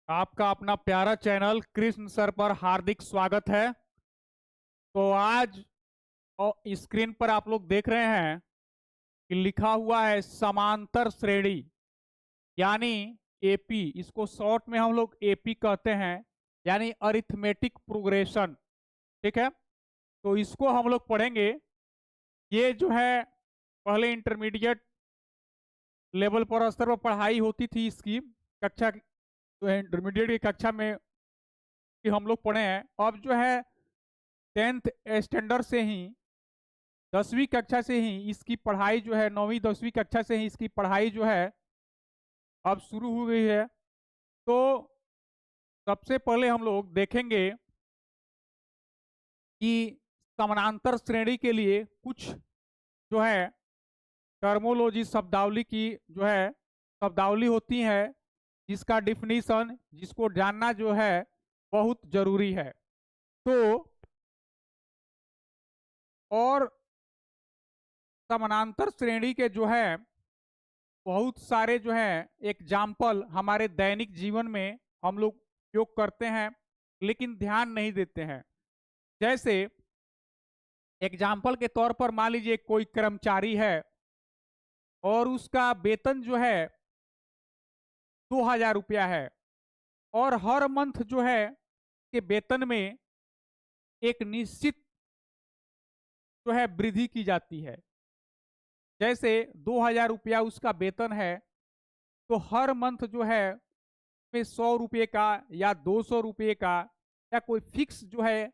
आपका अपना प्यारा चैनल कृष्ण सर पर हार्दिक स्वागत है। तो आज स्क्रीन पर आप लोग देख रहे हैं कि लिखा हुआ है समांतर श्रेणी, यानी एपी। इसको शॉर्ट में हम लोग एपी कहते हैं, यानी अरिथमेटिक प्रोग्रेशन। ठीक है, तो इसको हम लोग पढ़ेंगे। ये जो है पहले इंटरमीडिएट लेवल पर स्तर पर पढ़ाई होती थी इसकी कक्षा, जो है इंटरमीडिएट की कक्षा में कि हम लोग पढ़े हैं। अब जो है 10th स्टैंडर्ड से ही, 10वीं कक्षा से ही इसकी पढ़ाई जो है, 9वीं 10वीं कक्षा से ही इसकी पढ़ाई जो है अब शुरू हो गई है। तो सबसे पहले हम लोग देखेंगे कि समानांतर श्रेणी के लिए कुछ जो है टर्मोलॉजी, शब्दावली की जो है शब्दावली होती है, जिसका डिफिनीशन, जिसको जानना जो है बहुत जरूरी है। तो और समानांतर श्रेणी के जो है बहुत सारे जो है एग्जाम्पल हमारे दैनिक जीवन में हम लोग उपयोग करते हैं, लेकिन ध्यान नहीं देते हैं। जैसे एग्जाम्पल के तौर पर मान लीजिए कोई कर्मचारी है और उसका वेतन जो है 2000 रुपया है, और हर मंथ जो है के वेतन में एक निश्चित जो है वृद्धि की जाती है। जैसे 2000 रुपया उसका वेतन है, तो हर मंथ जो है में 100 रुपये का या 200 रुपये का या कोई फिक्स जो है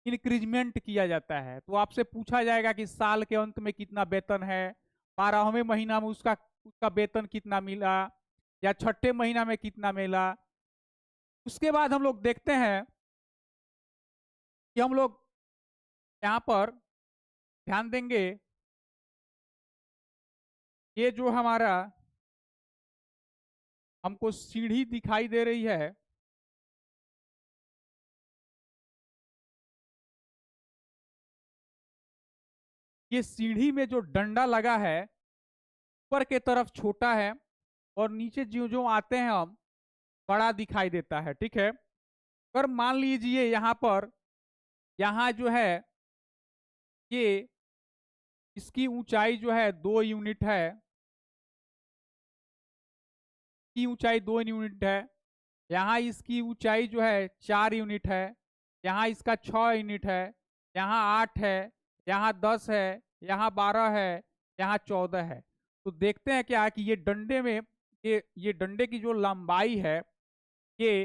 इंक्रीजमेंट किया जाता है। तो आपसे पूछा जाएगा कि साल के अंत में कितना वेतन है, 12वें महीना में उसका उसका वेतन कितना मिला, या छठे महीना में कितना मिला। उसके बाद हम लोग देखते हैं कि हम लोग यहाँ पर ध्यान देंगे, ये जो हमारा हमको सीढ़ी दिखाई दे रही है, ये सीढ़ी में जो डंडा लगा है ऊपर के तरफ छोटा है, और नीचे जो जो आते हैं हम बड़ा दिखाई देता है। ठीक है, पर मान लीजिए यहाँ पर, यहाँ जो है ये इसकी ऊंचाई जो है 2 यूनिट है, की ऊंचाई 2 यूनिट है। यहाँ इसकी ऊंचाई जो है 4 यूनिट है। यहाँ इसका 6 यूनिट है। यहाँ 8 है। यहाँ 10 है। यहाँ 12 है। यहाँ 14 है। तो देखते हैं क्या कि ये डंडे में, ये डंडे की जो लंबाई है, ये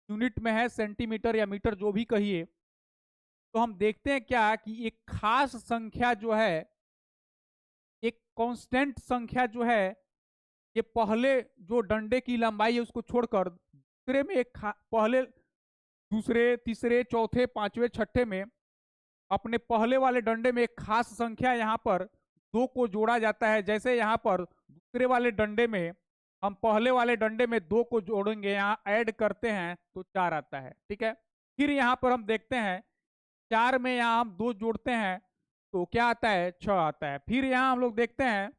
यूनिट में है, सेंटीमीटर या मीटर जो भी कहिए। तो हम देखते हैं क्या कि एक खास संख्या जो है, एक कांस्टेंट संख्या जो है, ये पहले जो डंडे की लंबाई है उसको छोड़कर दूसरे में पहले, दूसरे, तीसरे, चौथे, पांचवें, छठे में अपने पहले वाले डंडे में एक खास संख्या यहाँ पर 2 को जोड़ा जाता है। जैसे यहाँ पर दूसरे वाले डंडे में हम पहले वाले डंडे में 2 को जोड़ेंगे, यहाँ ऐड करते हैं तो 4 आता है। ठीक है, फिर यहाँ पर हम देखते हैं 4 में यहाँ हम 2 जोड़ते हैं तो क्या आता है, 6 आता है। फिर यहाँ हम लोग देखते हैं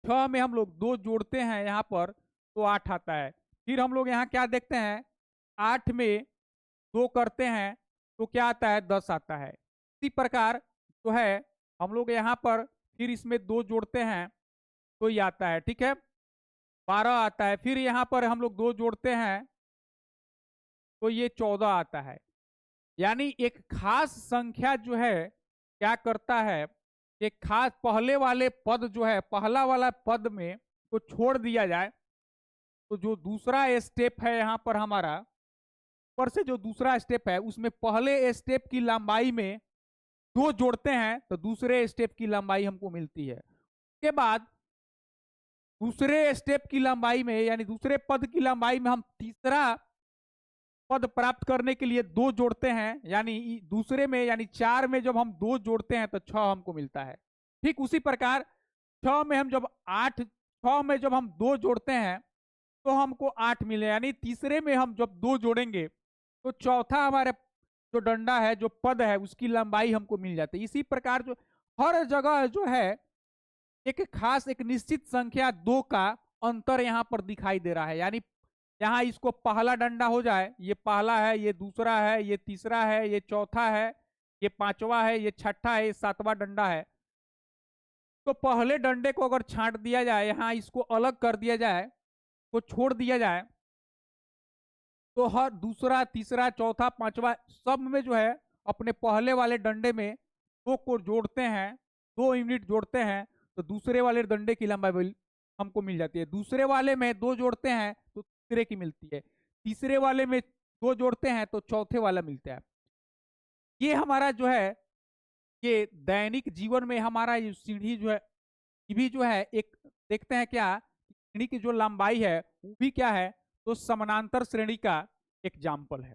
6 में हम लोग 2 जोड़ते हैं यहाँ पर तो 8 आता है। फिर हम लोग यहाँ क्या देखते हैं, 8 में 2 करते हैं तो क्या आता है, 10 आता है। इसी प्रकार जो है हम लोग यहाँ पर फिर इसमें 2 जोड़ते हैं तो ये आता है। ठीक है, 12 आता है। फिर यहाँ पर हम लोग 2 जोड़ते हैं तो ये 14 आता है। यानी एक खास संख्या जो है क्या करता है, एक खास पहले वाले पद जो है, पहला वाला पद में को छोड़ दिया जाए तो जो दूसरा स्टेप है यहाँ पर हमारा, ऊपर से जो दूसरा स्टेप है उसमें पहले स्टेप की लंबाई में 2 जोड़ते हैं तो दूसरे स्टेप की लंबाई हमको मिलती है। उसके बाद दूसरे स्टेप की लंबाई में, यानी दूसरे पद की लंबाई में हम तीसरा पद प्राप्त करने के लिए 2 जोड़ते हैं, यानी दूसरे में, यानी 4 में जब हम 2 जोड़ते हैं तो 6 हमको मिलता है। ठीक उसी प्रकार 6 में हम जब 8, 6 में जब हम 2 जोड़ते हैं तो हमको 8 मिले, यानी तीसरे में हम जब 2 जोड़ेंगे तो चौथा हमारे जो डंडा है, जो पद है, उसकी लंबाई हमको मिल जाती है। इसी प्रकार जो हर जगह जो है एक खास, एक निश्चित संख्या 2 का अंतर यहाँ पर दिखाई दे रहा है। यानी यहाँ इसको पहला डंडा हो जाए, ये पहला है, ये दूसरा है, ये तीसरा है, ये चौथा है, ये पांचवा है, ये छठा है, ये सातवां डंडा है। तो पहले डंडे को अगर छांट दिया जाए, यहाँ इसको अलग कर दिया जाए, को छोड़ दिया जाए, तो हर दूसरा, तीसरा, चौथा, पांचवा सब में जो है अपने पहले वाले डंडे में दो को जोड़ते हैं, 2 यूनिट जोड़ते हैं, तो दूसरे वाले डंडे की लंबाई हमको मिल जाती है। दूसरे वाले में 2 जोड़ते हैं तो तीसरे की मिलती है, तीसरे वाले में 2 जोड़ते हैं तो चौथे वाला मिलता है। ये हमारा जो है, ये दैनिक जीवन में हमारा ये सीढ़ी जो है, ये भी जो है एक देखते हैं क्या, सीढ़ी की जो लंबाई है वो भी क्या है, तो समानांतर श्रेणी का एग्जाम्पल है।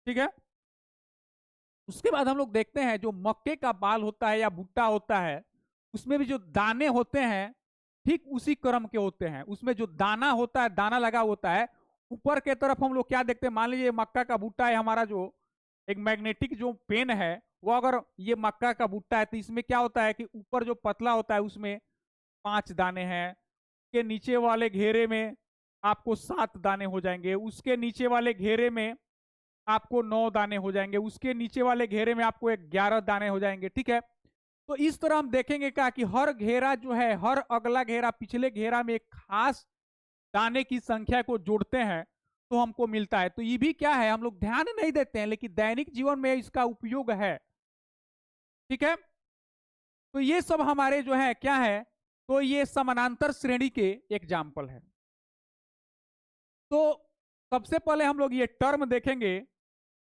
ठीक है। उसके बाद हम लोग देखते हैं जो मक्के का बाल होता है या भुट्टा होता है, उसमें भी जो दाने होते हैं ठीक उसी क्रम के होते हैं। उसमें जो दाना होता है, दाना लगा होता है, ऊपर के तरफ हम लोग क्या देखते हैं, मान लीजिए मक्का का भुट्टा है हमारा, जो एक मैग्नेटिक जो पेन है वो, अगर ये मक्का का भुट्टा है तो इसमें क्या होता है कि ऊपर जो पतला होता है उसमें 5 दाने हैं, के नीचे वाले घेरे में आपको 7 दाने हो जाएंगे, उसके नीचे वाले घेरे में आपको 9 दाने हो जाएंगे, उसके नीचे वाले घेरे में आपको 11 दाने हो जाएंगे। ठीक है। तो इस तरह हम देखेंगे क्या कि हर घेरा जो है, हर अगला घेरा पिछले घेरा में एक खास दाने की संख्या को जोड़ते हैं तो हमको मिलता है। तो ये भी क्या है, हम लोग ध्यान नहीं देते हैं, लेकिन दैनिक जीवन में इसका उपयोग है। ठीक है। तो ये सब हमारे जो है क्या है, तो ये समानांतर श्रेणी के एग्जाम्पल है। तो सबसे पहले हम लोग ये टर्म देखेंगे,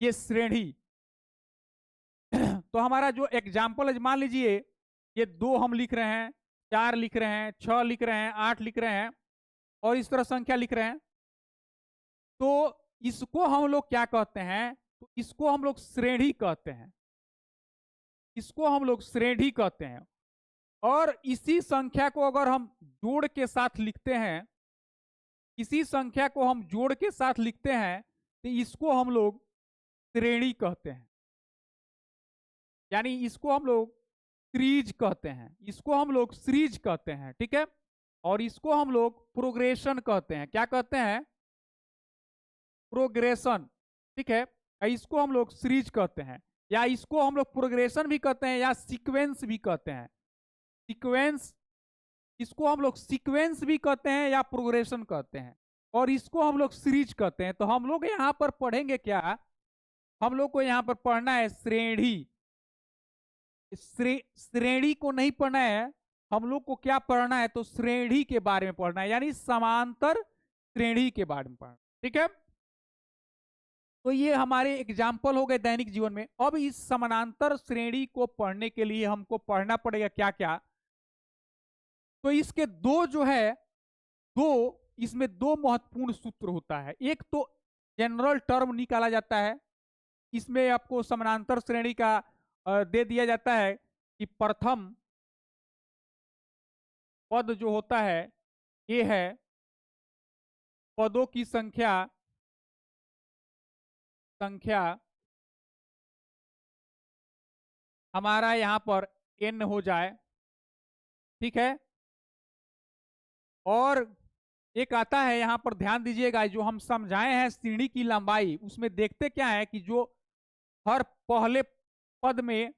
ये श्रेणी। तो हमारा जो एग्जाम्पल है, मान लीजिए ये 2 हम लिख रहे हैं, 4 लिख रहे हैं, 6 लिख रहे हैं, 8 लिख रहे हैं, और इस तरह संख्या लिख रहे हैं। तो इसको हम लोग क्या कहते हैं, तो इसको हम लोग श्रेणी कहते हैं, इसको हम लोग श्रेणी कहते हैं। और इसी संख्या को अगर हम जोड़ के साथ लिखते हैं, इसी संख्या को हम जोड़ के साथ लिखते हैं, तो इसको हम लोग श्रेणी कहते हैं, यानी इसको हम लोग सीरीज कहते हैं, इसको हम लोग सीरीज कहते हैं। ठीक है। और इसको हम लोग प्रोग्रेशन कहते हैं। क्या कहते हैं, प्रोग्रेशन। ठीक है। इसको हम लोग सीरीज कहते हैं, या इसको हम लोग प्रोग्रेशन भी कहते हैं, या सीक्वेंस भी कहते हैं। सीक्वेंस, इसको हम लोग सीक्वेंस भी कहते हैं या प्रोग्रेशन कहते हैं, और इसको हम लोग सीरीज कहते हैं। तो हम लोग यहाँ पर पढ़ेंगे क्या, हम लोग को यहाँ पर पढ़ना है श्रेणी। श्रेणी को नहीं पढ़ना है, हम लोग को क्या पढ़ना है, तो श्रेणी के बारे में पढ़ना है, यानी समांतर श्रेणी के बारे में पढ़ना। ठीक है। तो ये हमारे एग्जाम्पल हो गए दैनिक जीवन में। अब इस समानांतर श्रेणी को पढ़ने के लिए हमको पढ़ना पड़ेगा क्या क्या, तो इसके दो जो है, दो इसमें 2 महत्वपूर्ण सूत्र होता है। एक तो जनरल टर्म निकाला जाता है, इसमें आपको समानांतर श्रेणी का दे दिया जाता है कि प्रथम पद जो होता है ये है पदों की संख्या संख्या हमारा यहाँ पर n हो जाए। ठीक है। और एक आता है यहाँ पर, ध्यान दीजिएगा, जो हम समझाए हैं सीढ़ी की लंबाई, उसमें देखते क्या है कि जो हर पहले पद में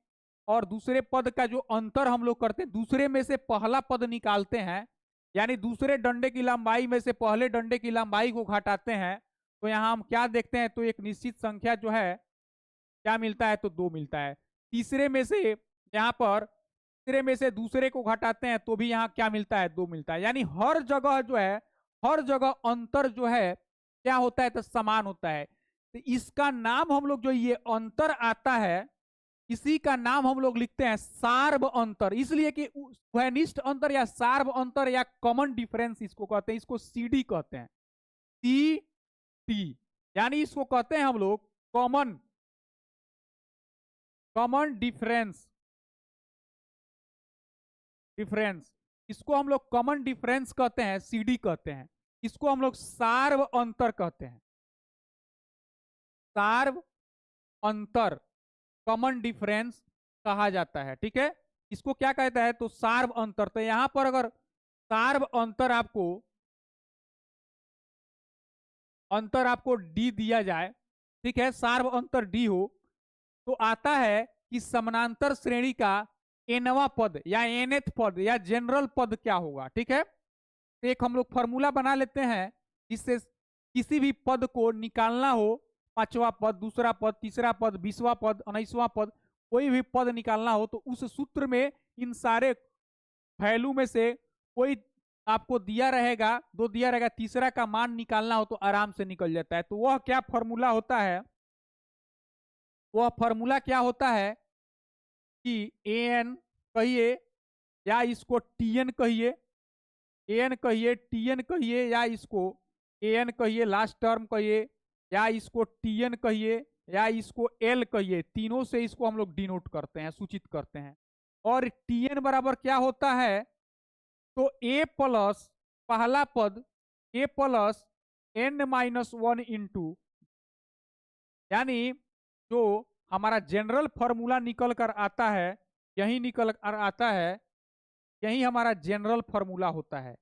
और दूसरे पद का जो अंतर हम लोग करते हैं, दूसरे में से पहला पद निकालते हैं, यानी दूसरे डंडे की लंबाई में से पहले डंडे की लंबाई को घटाते हैं, तो यहाँ हम क्या देखते हैं, तो एक निश्चित संख्या जो है क्या मिलता है, तो 2 मिलता है। तीसरे में से यहाँ पर, तीसरे में से दूसरे को घटाते हैं तो भी यहाँ क्या मिलता है, 2 मिलता है। यानी हर जगह जो है, हर जगह अंतर जो है क्या होता है, तो समान होता है। तो इसका नाम हम लोग, जो ये अंतर आता है, इसी का नाम हम लोग लिखते हैं सार्व अंतर। इसलिए कि घनिष्ठ अंतर या सार्व अंतर या कॉमन डिफरेंस इसको कहते हैं, इसको सीडी कहते हैं, सी टी, यानी इसको कहते हैं हम लोग कॉमन कॉमन डिफरेंस डिफरेंस इसको हम लोग कॉमन डिफरेंस कहते हैं, सीडी कहते हैं। इसको हम लोग सार्व अंतर कहते हैं, सार्व अंतर, कॉमन डिफरेंस कहा जाता है। ठीक है। इसको क्या कहता है, तो सार्व अंतर। तो यहां पर अगर सार्व अंतर आपको अंतर आपको डी दिया जाए, ठीक है, सार्व अंतर डी हो, तो आता है कि समानांतर श्रेणी का एनवा पद या एनथ पद या जनरल पद क्या होगा। ठीक है, तो एक हम लोग फॉर्मूला बना लेते हैं जिससे किसी भी पद को निकालना हो, पांचवा पद, दूसरा पद, तीसरा पद, 20वां पद, 19वां पद, कोई भी पद निकालना हो तो उस सूत्र में इन सारे वैल्यू में से कोई आपको दिया रहेगा, दो दिया रहेगा, तीसरा का मान निकालना हो तो आराम से निकल जाता है। तो वह क्या फॉर्मूला होता है, वह फॉर्मूला क्या होता है कि ए एन कहिए या इसको टी एन कहिए, एन कहिए, टी एन कहिए, या इसको ए एन कहिए लास्ट टर्म कहिए, या इसको टी एन कहिए, या इसको एल कहिए, तीनों से इसको हम लोग डिनोट करते हैं, सूचित करते हैं। और टी एन बराबर क्या होता है, तो ए प्लस पहला पद a plus n minus one into, यानी जो हमारा जनरल फॉर्मूला निकल कर आता है, यही निकल कर आता है, यही हमारा जनरल फॉर्मूला होता है।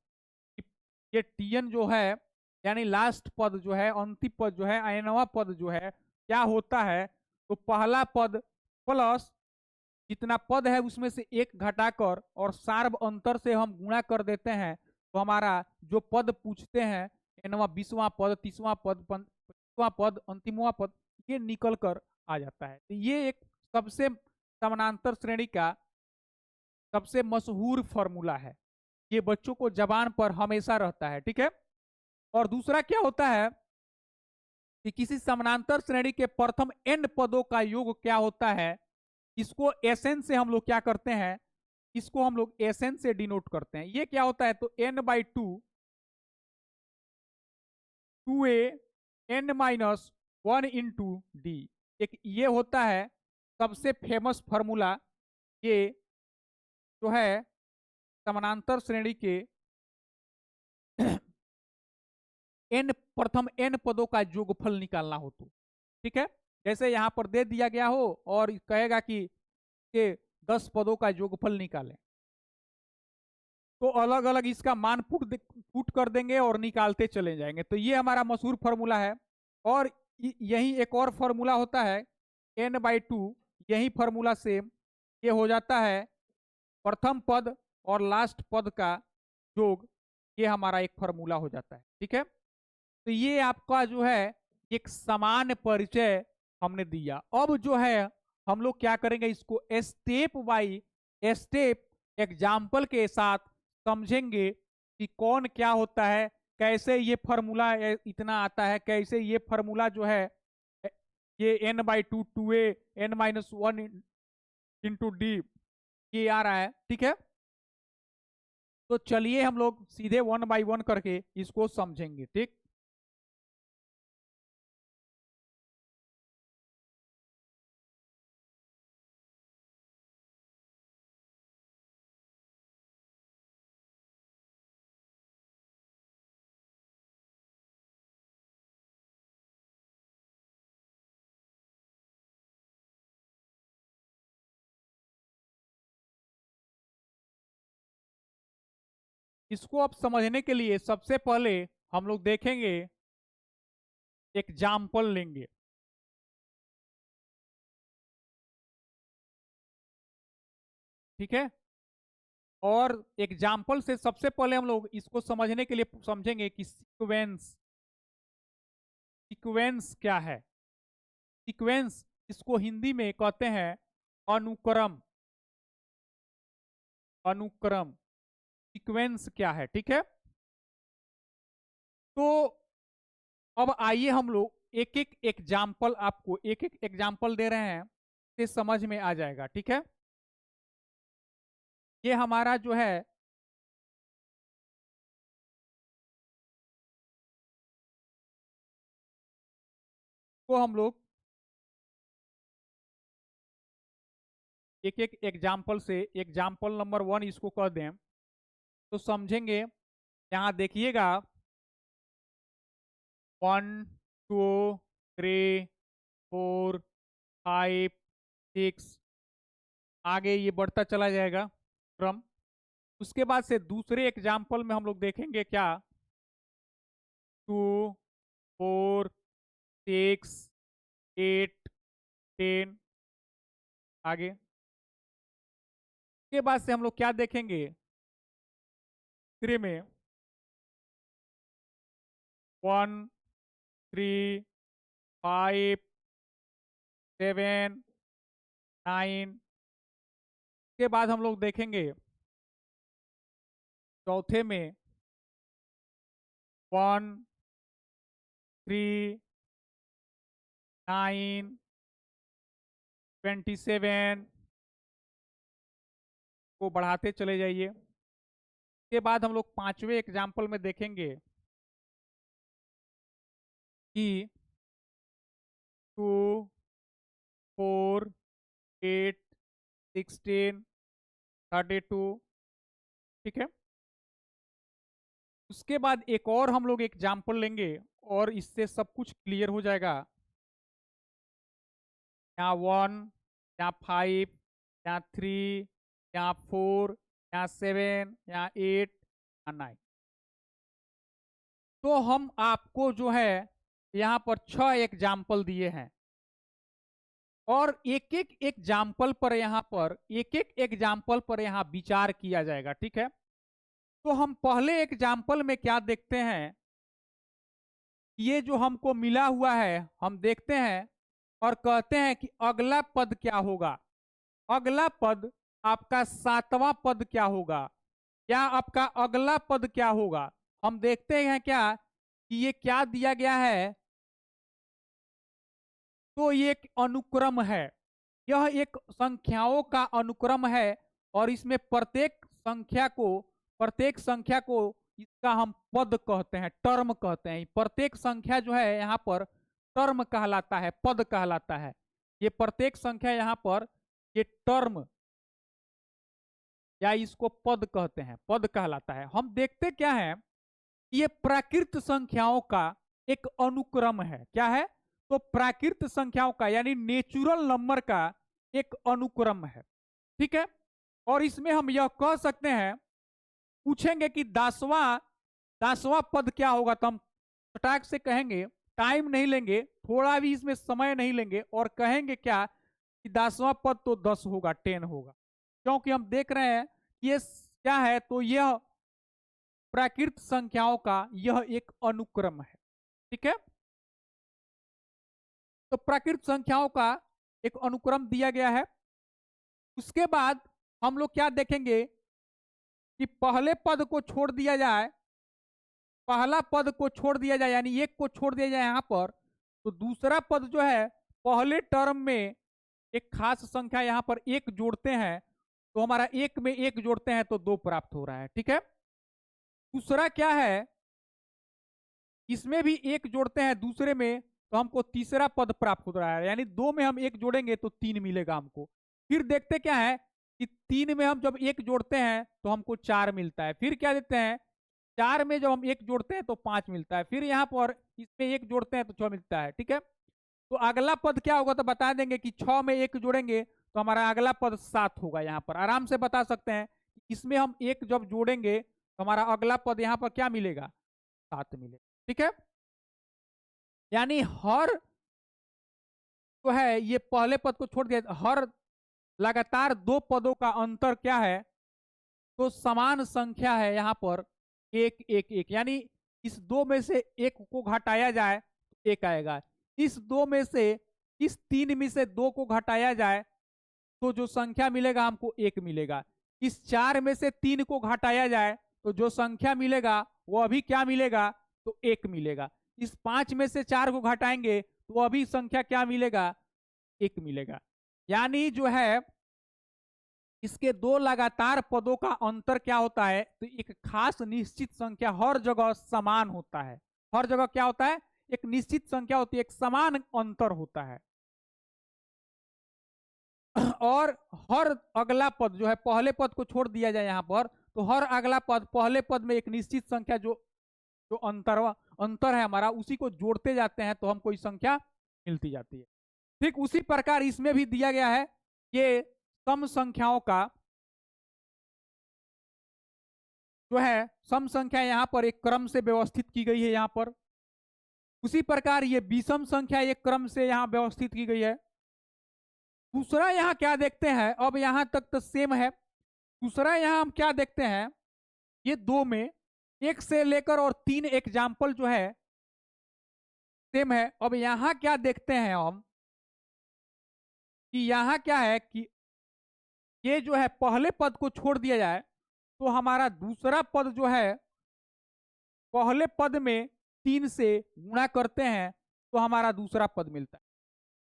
ये टीएन जो है यानी लास्ट पद जो है, अंतिम पद जो है, एनवा पद जो है क्या होता है, तो पहला पद प्लस जितना पद है उसमें से एक घटाकर और सार्व अंतर से हम गुणा कर देते हैं, तो हमारा जो पद पूछते हैं, एनवा 20वां पद, 30वां पद, 25वां पद, अंतिमवां पद, ये निकल कर आ जाता है। तो ये एक सबसे समानांतर श्रेणी का सबसे मशहूर फॉर्मूला है, ये बच्चों को जबान पर हमेशा रहता है। ठीक है, और दूसरा क्या होता है कि किसी समानांतर श्रेणी के प्रथम एन पदों का योग क्या होता है, इसको एसएन से हम लोग क्या करते हैं, इसको हम लोग एसएन से डिनोट करते हैं। ये क्या होता है, तो n by two, two a n minus one into d, एक ये होता है सबसे फेमस फॉर्मूला, ये जो है समानांतर श्रेणी के एन प्रथम एन पदों का योगफल निकालना हो तो। ठीक है, जैसे यहां पर दे दिया गया हो और कहेगा कि ये 10 पदों का योगफल निकालें, तो अलग अलग इसका मान पुट कर देंगे और निकालते चले जाएंगे। तो ये हमारा मशहूर फॉर्मूला है। और यही एक और फॉर्मूला होता है एन बाई टू, यही फॉर्मूला से ये हो जाता है प्रथम पद और लास्ट पद का योग, ये हमारा एक फॉर्मूला हो जाता है। ठीक है, तो ये आपका जो है एक समान परिचय हमने दिया। अब जो है हम लोग क्या करेंगे, इसको स्टेप बाय स्टेप एग्जाम्पल के साथ समझेंगे कि कौन क्या होता है, कैसे ये फॉर्मूला इतना आता है, कैसे ये फॉर्मूला जो है ये n by two, two a n minus one into d, ये आ रहा है। ठीक है, तो चलिए हम लोग सीधे वन बाई वन करके इसको समझेंगे। ठीक, इसको अब समझने के लिए सबसे पहले हम लोग देखेंगे, एग्जाम्पल लेंगे। ठीक है, और एग्जाम्पल से सबसे पहले हम लोग इसको समझने के लिए समझेंगे कि सीक्वेंस, सीक्वेंस क्या है। सीक्वेंस इसको हिंदी में कहते हैं अनुक्रम, अनुक्रम, सीक्वेंस क्या है। ठीक है, तो अब आइए हम लोग एक एक एग्जाम्पल, आपको एक एक एग्जाम्पल दे रहे हैं, से समझ में आ जाएगा। ठीक है, ये हमारा जो है को हम लोग एक एक एग्जाम्पल से, एग्जाम्पल नंबर 1 इसको कह दें तो समझेंगे। यहां देखिएगा 1 2 3 4 5 6, आगे ये बढ़ता चला जाएगा क्रम। उसके बाद से दूसरे एग्जाम्पल में हम लोग देखेंगे क्या, 2 4 6, 8, 10। आगे के बाद से हम लोग क्या देखेंगे, तीसरे में 1, 3, 5, 7, 9 के बाद हम लोग देखेंगे चौथे में 1, 3, 9, 27 को बढ़ाते चले जाइए। के बाद हम लोग पांचवें एग्जाम्पल में देखेंगे कि 2, 4, 8, 16, 32। ठीक है, उसके बाद एक और हम लोग एग्जाम्पल लेंगे और इससे सब कुछ क्लियर हो जाएगा। यहाँ 1, यहाँ 5, यहाँ 3, यहाँ 4, यहाँ 7, यहाँ 8, यहाँ 9। तो हम आपको जो है यहाँ पर 6 एग्जाम्पल दिए हैं और एक एक एग्जाम्पल पर यहाँ विचार किया जाएगा। ठीक है, तो हम पहले एग्जाम्पल में क्या देखते हैं, ये जो हमको मिला हुआ है हम देखते हैं और कहते हैं कि अगला पद क्या होगा। अगला पद आपका 7वां पद क्या होगा, क्या आपका अगला पद क्या होगा। हम देखते हैं क्या कि ये क्या दिया गया है, तो ये एक अनुक्रम है, यह एक संख्याओं का अनुक्रम है और इसमें प्रत्येक संख्या को इसका हम पद कहते हैं, टर्म कहते हैं। प्रत्येक संख्या जो है यहाँ पर टर्म कहलाता है, पद कहलाता है। ये प्रत्येक संख्या यहाँ पर ये टर्म या इसको पद कहते हैं, पद कहलाता है। हम देखते क्या है, ये प्राकृत संख्याओं का एक अनुक्रम है। क्या है, तो प्राकृत संख्याओं का यानी नेचुरल नंबर का एक अनुक्रम है। ठीक है, और इसमें हम यह कह सकते हैं, पूछेंगे कि 10वां पद क्या होगा, तो हम फटाक से कहेंगे, टाइम नहीं लेंगे, थोड़ा भी इसमें समय नहीं लेंगे और कहेंगे क्या कि 10वां पद तो 10 होगा, 10 होगा। क्योंकि हम देख रहे हैं ये क्या है, तो यह प्राकृत संख्याओं का यह एक अनुक्रम है। ठीक है, तो प्राकृत संख्याओं का एक अनुक्रम दिया गया है। उसके बाद हम लोग क्या देखेंगे कि पहले पद को छोड़ दिया जाए, पहला पद को छोड़ दिया जाए यानी एक को छोड़ दिया जाए यहाँ पर, तो दूसरा पद जो है पहले टर्म में एक खास संख्या यहाँ पर एक जोड़ते हैं, तो हमारा एक में एक जोड़ते हैं तो 2 प्राप्त हो रहा है। ठीक है, दूसरा क्या है, इसमें भी एक जोड़ते हैं दूसरे में तो हमको तीसरा पद प्राप्त हो रहा है, यानी 2 में हम एक जोड़ेंगे तो 3 मिलेगा हमको। फिर देखते क्या है कि 3 में हम जब एक जोड़ते हैं तो हमको 4 मिलता है। फिर क्या देते हैं, 4 में जब हम एक जोड़ते हैं तो 5 मिलता है। फिर यहाँ पर इसमें एक जोड़ते हैं तो 6 मिलता है। ठीक है, तो अगला पद क्या होगा, तो बता देंगे कि 6 में एक जोड़ेंगे तो हमारा अगला पद 7 होगा। यहाँ पर आराम से बता सकते हैं, इसमें हम एक जब जोड़ेंगे तो हमारा अगला पद यहाँ पर क्या मिलेगा, 7 मिलेगा। ठीक है, यानी हर जो है ये पहले पद को छोड़ दिया, हर लगातार 2 पदों का अंतर क्या है, तो समान संख्या है यहाँ पर 1, 1, 1, यानी इस 2 में से एक को घटाया जाए तो 1 आएगा, इस 2 में से इस 3 में से 2 को घटाया जाए तो जो संख्या मिलेगा हमको 1 मिलेगा, इस 4 में से 3 को घटाया जाए तो जो संख्या मिलेगा वो अभी क्या मिलेगा, तो 1 मिलेगा, इस 5 में से 4 को घटाएंगे तो अभी संख्या क्या मिलेगा, 1 मिलेगा। यानी जो है इसके 2 लगातार पदों का अंतर क्या होता है, तो एक खास निश्चित संख्या हर जगह समान होता है। हर जगह क्या होता है, एक निश्चित संख्या होती है, एक समान अंतर होता है। और हर अगला पद जो है पहले पद को छोड़ दिया जाए यहाँ पर, तो हर अगला पद पहले पद में एक निश्चित संख्या जो जो अंतर है हमारा उसी को जोड़ते जाते हैं तो हमको इस संख्या मिलती जाती है। ठीक उसी प्रकार इसमें भी दिया गया है, ये सम संख्याओं का जो है सम संख्या यहाँ पर एक क्रम से व्यवस्थित की गई है। यहाँ पर उसी प्रकार ये विषम संख्या एक क्रम से यहाँ व्यवस्थित की गई है। दूसरा यहाँ क्या देखते हैं, अब यहाँ तक तो सेम है। दूसरा यहाँ हम क्या देखते हैं, ये दो में एक से लेकर और 3 एग्जाम्पल जो है सेम है। अब यहाँ क्या देखते हैं हम कि यहाँ क्या है कि ये जो है पहले पद को छोड़ दिया जाए तो हमारा दूसरा पद जो है पहले पद में 3 से गुणा करते हैं तो हमारा दूसरा पद मिलता है।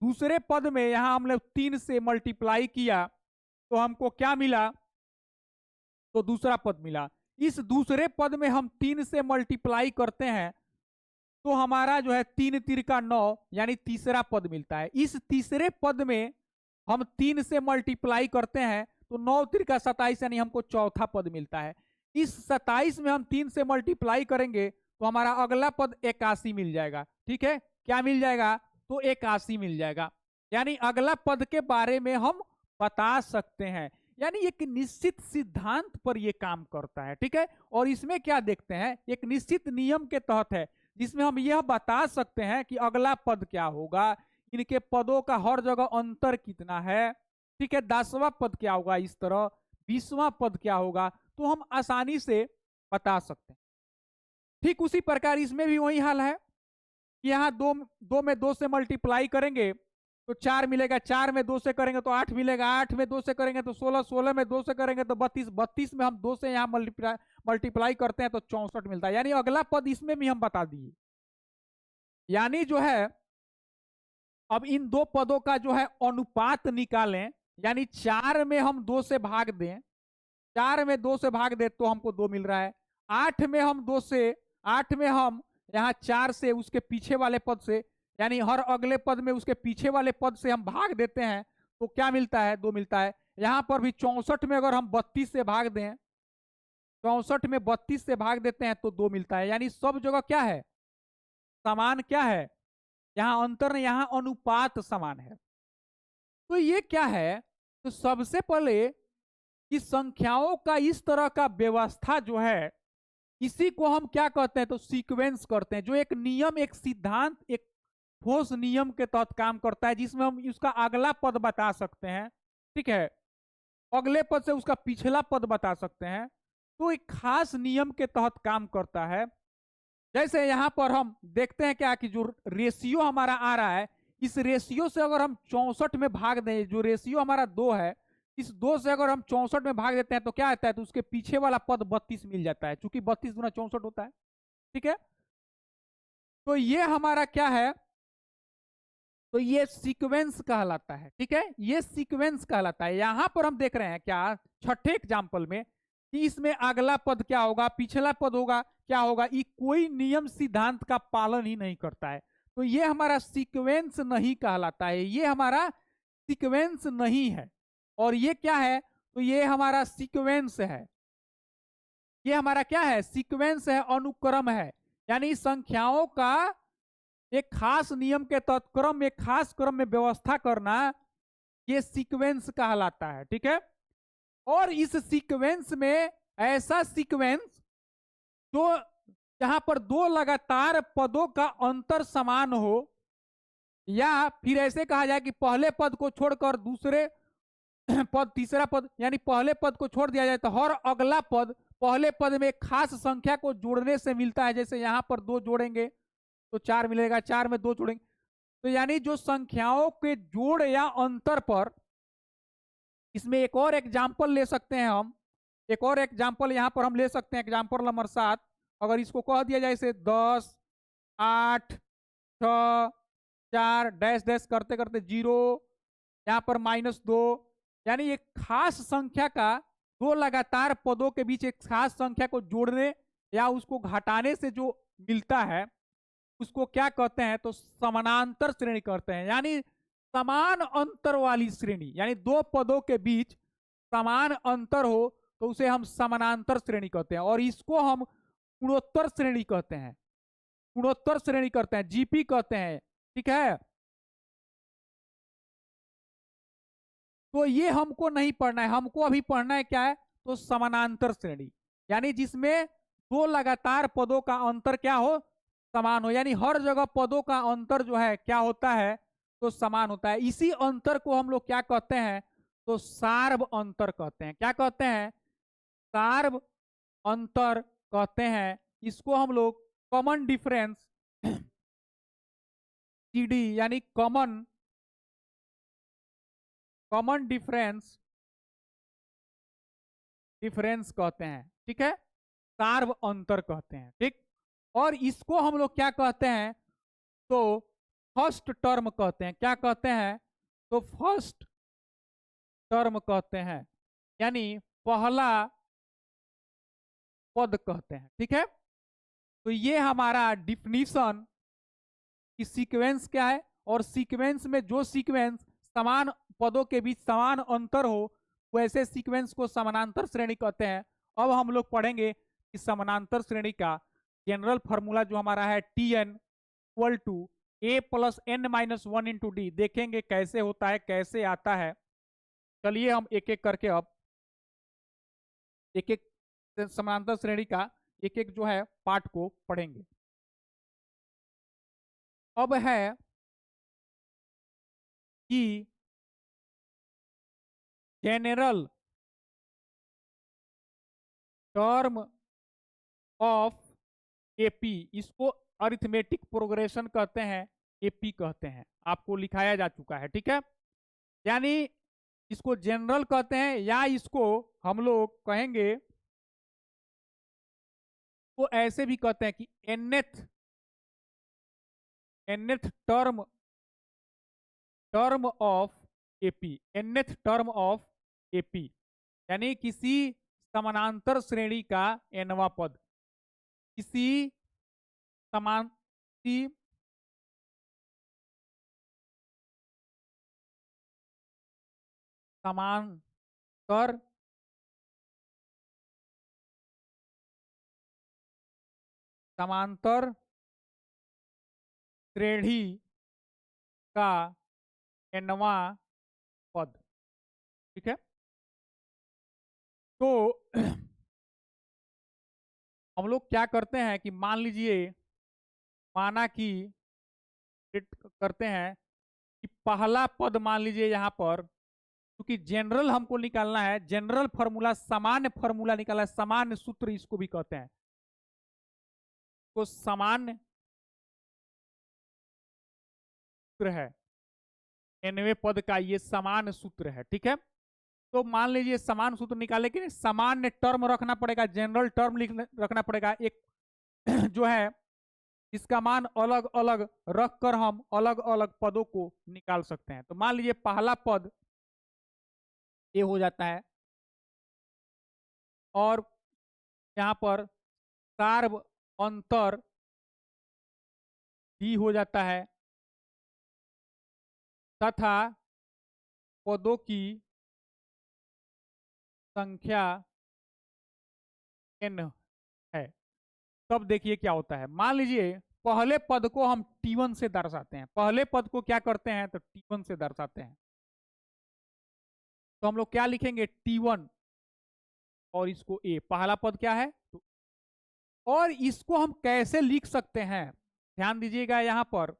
दूसरे पद में यहां हमने 3 से मल्टीप्लाई किया तो हमको क्या मिला, तो दूसरा पद मिला। इस दूसरे पद में हम 3 से मल्टीप्लाई करते हैं तो हमारा जो है 3 तिरका 9 यानी तीसरा पद मिलता है। इस तीसरे पद में हम 3 से मल्टीप्लाई करते हैं तो 9 तिरका 27 यानी हमको चौथा पद मिलता है। इस 27 में हम 3 से मल्टीप्लाई करेंगे तो हमारा अगला पद 81 मिल जाएगा। ठीक है, क्या मिल जाएगा, तो 81 मिल जाएगा। यानी अगला पद के बारे में हम बता सकते हैं, यानी एक निश्चित सिद्धांत पर यह काम करता है। ठीक है, और इसमें क्या देखते हैं, एक निश्चित नियम के तहत है जिसमें हम यह बता सकते हैं कि अगला पद क्या होगा, इनके पदों का हर जगह अंतर कितना है। ठीक है, 10वां पद क्या होगा, इस तरह 20वां पद क्या होगा, तो हम आसानी से बता सकते हैं। ठीक उसी प्रकार इसमें भी वही हाल है कि यहाँ दो में 2 से मल्टीप्लाई करेंगे तो 4 मिलेगा, 4 में 2 से करेंगे तो 8 मिलेगा, 8 में 2 से करेंगे तो 16, 16 में 2 से करेंगे तो 32, 32 में हम 2 से यहाँ मल्टीप्लाई करते हैं तो 64 मिलता है। यानी अगला पद इसमें भी हम बता दिए। यानी जो है अब इन दो पदों का जो है अनुपात निकालें, यानी 4 में हम 2 से भाग दें, 4 में 2 से भाग दें तो हमको 2 मिल रहा है। 8 में हम 2 से, 8 में हम यहाँ 4 से उसके पीछे वाले पद से, यानी हर अगले पद में उसके पीछे वाले पद से हम भाग देते हैं तो क्या मिलता है, 2 मिलता है। यहाँ पर भी 64 में अगर हम 32 से भाग दें, 64 में 32 से भाग देते हैं तो 2 मिलता है। यानी सब जगह क्या है, समान क्या है, यहाँ अंतर नहीं, यहाँ अनुपात समान है। तो ये क्या है, तो सबसे पहले कि संख्याओं का इस तरह का व्यवस्था जो है इसी को हम क्या कहते हैं, तो सीक्वेंस करते हैं, जो एक नियम, एक सिद्धांत, एक ठोस नियम के तहत काम करता है, जिसमें हम उसका अगला पद बता सकते हैं। ठीक है, अगले पद से उसका पिछला पद बता सकते हैं। तो एक खास नियम के तहत काम करता है। जैसे यहाँ पर हम देखते हैं क्या कि जो रेशियो हमारा आ रहा है, इस रेशियो से अगर हम 64 में भाग दें, जो रेशियो हमारा 2 है, इस 2 से अगर हम 64 में भाग देते हैं तो क्या आता है, तो उसके पीछे वाला पद 32 मिल जाता है, क्योंकि 32 गुना 64 होता है। ठीक है, तो ये हमारा क्या है, तो ये सीक्वेंस कहलाता है। ठीक है, ये सीक्वेंस कहलाता है। यहां पर हम देख रहे हैं क्या, छठे एग्जाम्पल में, कि इसमें अगला पद क्या होगा, पिछला पद होगा, क्या होगा, ये कोई नियम सिद्धांत का पालन ही नहीं करता है। तो ये हमारा सीक्वेंस नहीं कहलाता है, ये हमारा सीक्वेंस नहीं है। और ये क्या है, तो ये हमारा सीक्वेंस है, ये हमारा क्या है, सीक्वेंस है, अनुक्रम है। यानी संख्याओं का एक खास नियम के तहत क्रम, एक खास क्रम में व्यवस्था करना, ये सीक्वेंस कहलाता है। ठीक है, और इस सीक्वेंस में ऐसा सीक्वेंस जो जहां पर 2 लगातार पदों का अंतर समान हो, या फिर ऐसे कहा जाए कि पहले पद को छोड़कर दूसरे पद, तीसरा पद, यानी पहले पद को छोड़ दिया जाए तो हर अगला पद पहले पद में खास संख्या को जोड़ने से मिलता है। जैसे यहां पर 2 जोड़ेंगे तो 4 मिलेगा, 4 में 2 जोड़ेंगे, तो यानी जो संख्याओं के जोड़ या अंतर पर, इसमें एक और एग्जाम्पल ले सकते हैं हम, एक और एग्जाम्पल यहां पर हम ले सकते हैं, एग्जाम्पल नंबर 7। अगर इसको कह दिया जाए इसे 10, 8, 6, 4 डैश डैश करते करते 0, यहाँ पर -2, यानी एक खास संख्या का 2 लगातार पदों के बीच एक खास संख्या को जोड़ने या उसको घटाने से जो मिलता है उसको क्या कहते हैं, तो समानांतर श्रेणी कहते हैं। यानी समान अंतर वाली श्रेणी, यानी 2 पदों के बीच समान अंतर हो तो उसे हम समानांतर श्रेणी कहते हैं। और इसको हम गुणोत्तर श्रेणी कहते हैं, गुणोत्तर श्रेणी कहते हैं, जीपी कहते हैं। ठीक है, तो ये हमको नहीं पढ़ना है, हमको अभी पढ़ना है क्या है, तो समानांतर श्रेणी, यानी जिसमें 2 लगातार पदों का अंतर क्या हो, समान हो, यानी हर जगह पदों का अंतर जो है क्या होता है, तो समान होता है। इसी अंतर को हम लोग क्या कहते हैं, तो सार्व अंतर कहते हैं। क्या कहते हैं, सार्व अंतर कहते हैं। इसको हम लोग कॉमन डिफरेंस सीडी यानी कॉमन कॉमन डिफरेंस कहते हैं। ठीक है, सार्व अंतर कहते हैं। ठीक, और इसको हम लोग क्या कहते हैं, तो फर्स्ट टर्म कहते हैं। क्या कहते हैं, तो फर्स्ट टर्म कहते हैं, यानी पहला पद कहते हैं। ठीक है, तो ये हमारा डिफिनीशन कि सीक्वेंस क्या है, और सीक्वेंस में जो सीक्वेंस समान पदों के बीच समान अंतर हो वैसे सीक्वेंस को समानांतर श्रेणी कहते हैं। अब हम लोग पढ़ेंगे कि समानांतर श्रेणी का जनरल फॉर्मूला जो हमारा है T n equal to a plus n minus one into d. देखेंगे कैसे होता है, कैसे आता है। चलिए हम एक एक करके अब एक एक समानांतर श्रेणी का एक एक जो है पार्ट को पढ़ेंगे। अब है कि जनरल टर्म ऑफ एपी, इसको अरिथमेटिक प्रोग्रेशन कहते हैं, एपी कहते हैं, आपको लिखाया जा चुका है। ठीक है, यानी इसको जनरल कहते हैं, या इसको हम लोग कहेंगे, वो ऐसे भी कहते हैं कि nth term of AP, nth term of AP, यानी किसी समानांतर श्रेणी का एनवा पद, किसी समान की समांतर समांतर श्रेणी का एनवा पद। ठीक है, तो हम लोग क्या करते हैं कि मान लीजिए, माना कि करते हैं कि पहला पद मान लीजिए यहाँ पर, क्योंकि जनरल हमको निकालना है, जनरल फॉर्मूला सामान्य फॉर्मूला निकालना है, सामान्य सूत्र इसको भी कहते हैं, तो सामान्य सूत्र है एनवे पद का, ये समान सूत्र है। ठीक है, तो मान लीजिए समान सूत्र निकाले कि सामान्य टर्म रखना पड़ेगा, जनरल टर्म रखना पड़ेगा, एक जो है इसका मान अलग अलग रख कर हम अलग अलग पदों को निकाल सकते हैं। तो मान लीजिए पहला पद ये हो जाता है, और यहाँ पर सार्व अंतर डी हो जाता है, तथा पदों की संख्या n है। तब देखिए क्या होता है, मान लीजिए पहले पद को हम T1 से दर्शाते हैं, पहले पद को क्या करते हैं, तो T1 से दर्शाते हैं। तो हम लोग क्या लिखेंगे, T1 और इसको A, पहला पद क्या है, तो और इसको हम कैसे लिख सकते हैं, ध्यान दीजिएगा यहां पर,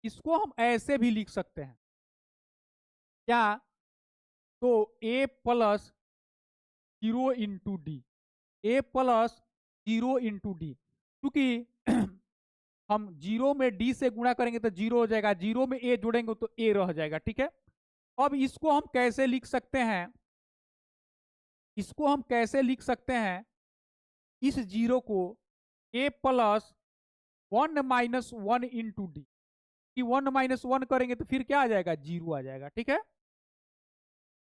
इसको हम ऐसे भी लिख सकते हैं क्या, तो A plus 0 into D, A plus 0 into D, क्योंकि हम 0 में D से गुणा करेंगे तो 0 हो जाएगा, 0 में A जोड़ेंगे तो A रह जाएगा। ठीक है, अब इसको हम कैसे लिख सकते हैं, इसको हम कैसे लिख सकते हैं, इस 0 को A plus 1 minus 1 into D, कि 1 माइनस 1 करेंगे तो फिर क्या आ जाएगा, 0 आ जाएगा। ठीक है,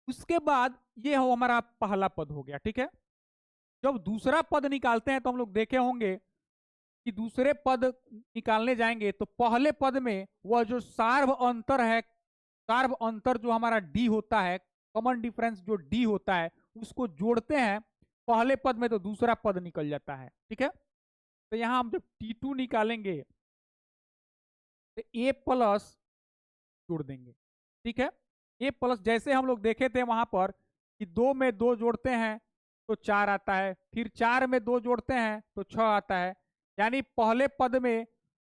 उसके बाद ये हो हमारा पहला पद हो गया। ठीक है, जब दूसरा पद निकालते हैं तो हम लोग देखे होंगे कि दूसरे पद निकालने जाएंगे तो पहले पद में वह जो सार्व अंतर है, सार्व अंतर जो हमारा डी होता है, कॉमन डिफरेंस जो डी होता है, उसको जोड़ते हैं पहले पद में तो दूसरा पद निकल जाता है। ठीक है, तो यहां हम जब T2 निकालेंगे तो A प्लस जोड़ देंगे। ठीक है, A प्लस जैसे हम लोग देखे थे वहां पर कि 2 में 2 जोड़ते हैं तो 4 आता है, फिर 4 में 2 जोड़ते हैं तो 6 आता है, यानी पहले पद में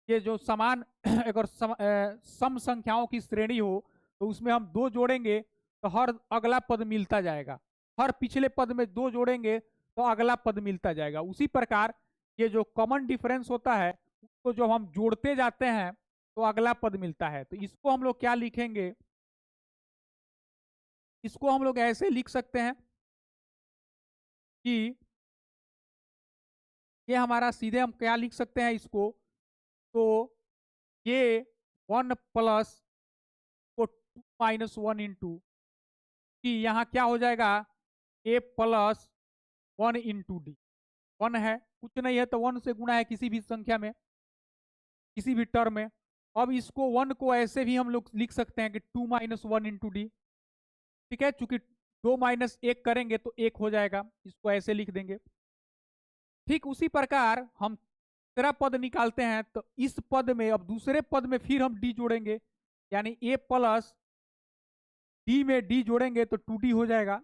ये जो समान अगर सम संख्याओं की श्रेणी हो तो उसमें हम 2 जोड़ेंगे तो हर अगला पद मिलता जाएगा, हर पिछले पद में 2 जोड़ेंगे तो अगला पद मिलता जाएगा। उसी प्रकार ये जो कॉमन डिफरेंस होता है उसको जब हम जोड़ते जाते हैं तो अगला पद मिलता है। तो इसको हम लोग क्या लिखेंगे, इसको हम लोग ऐसे लिख सकते हैं कि ये हमारा सीधे हम क्या लिख सकते हैं इसको, तो ये 1 प्लस को 2 माइनस 1 इंटू कि यहाँ क्या हो जाएगा, ए प्लस 1 इंटू डी। 1 है, कुछ नहीं है तो 1 से गुणा है किसी भी संख्या में, किसी भी टर्म में। अब इसको 1 को ऐसे भी हम लोग लिख सकते हैं कि 2 माइनस 1 इंटू डी। ठीक है, चूंकि 2 माइनस 1 करेंगे तो 1 हो जाएगा, इसको ऐसे लिख देंगे। ठीक उसी प्रकार हम तीसरा पद निकालते हैं तो इस पद में अब दूसरे पद में फिर हम डी जोड़ेंगे, यानी ए प्लस डी में डी जोड़ेंगे तो 2d हो जाएगा।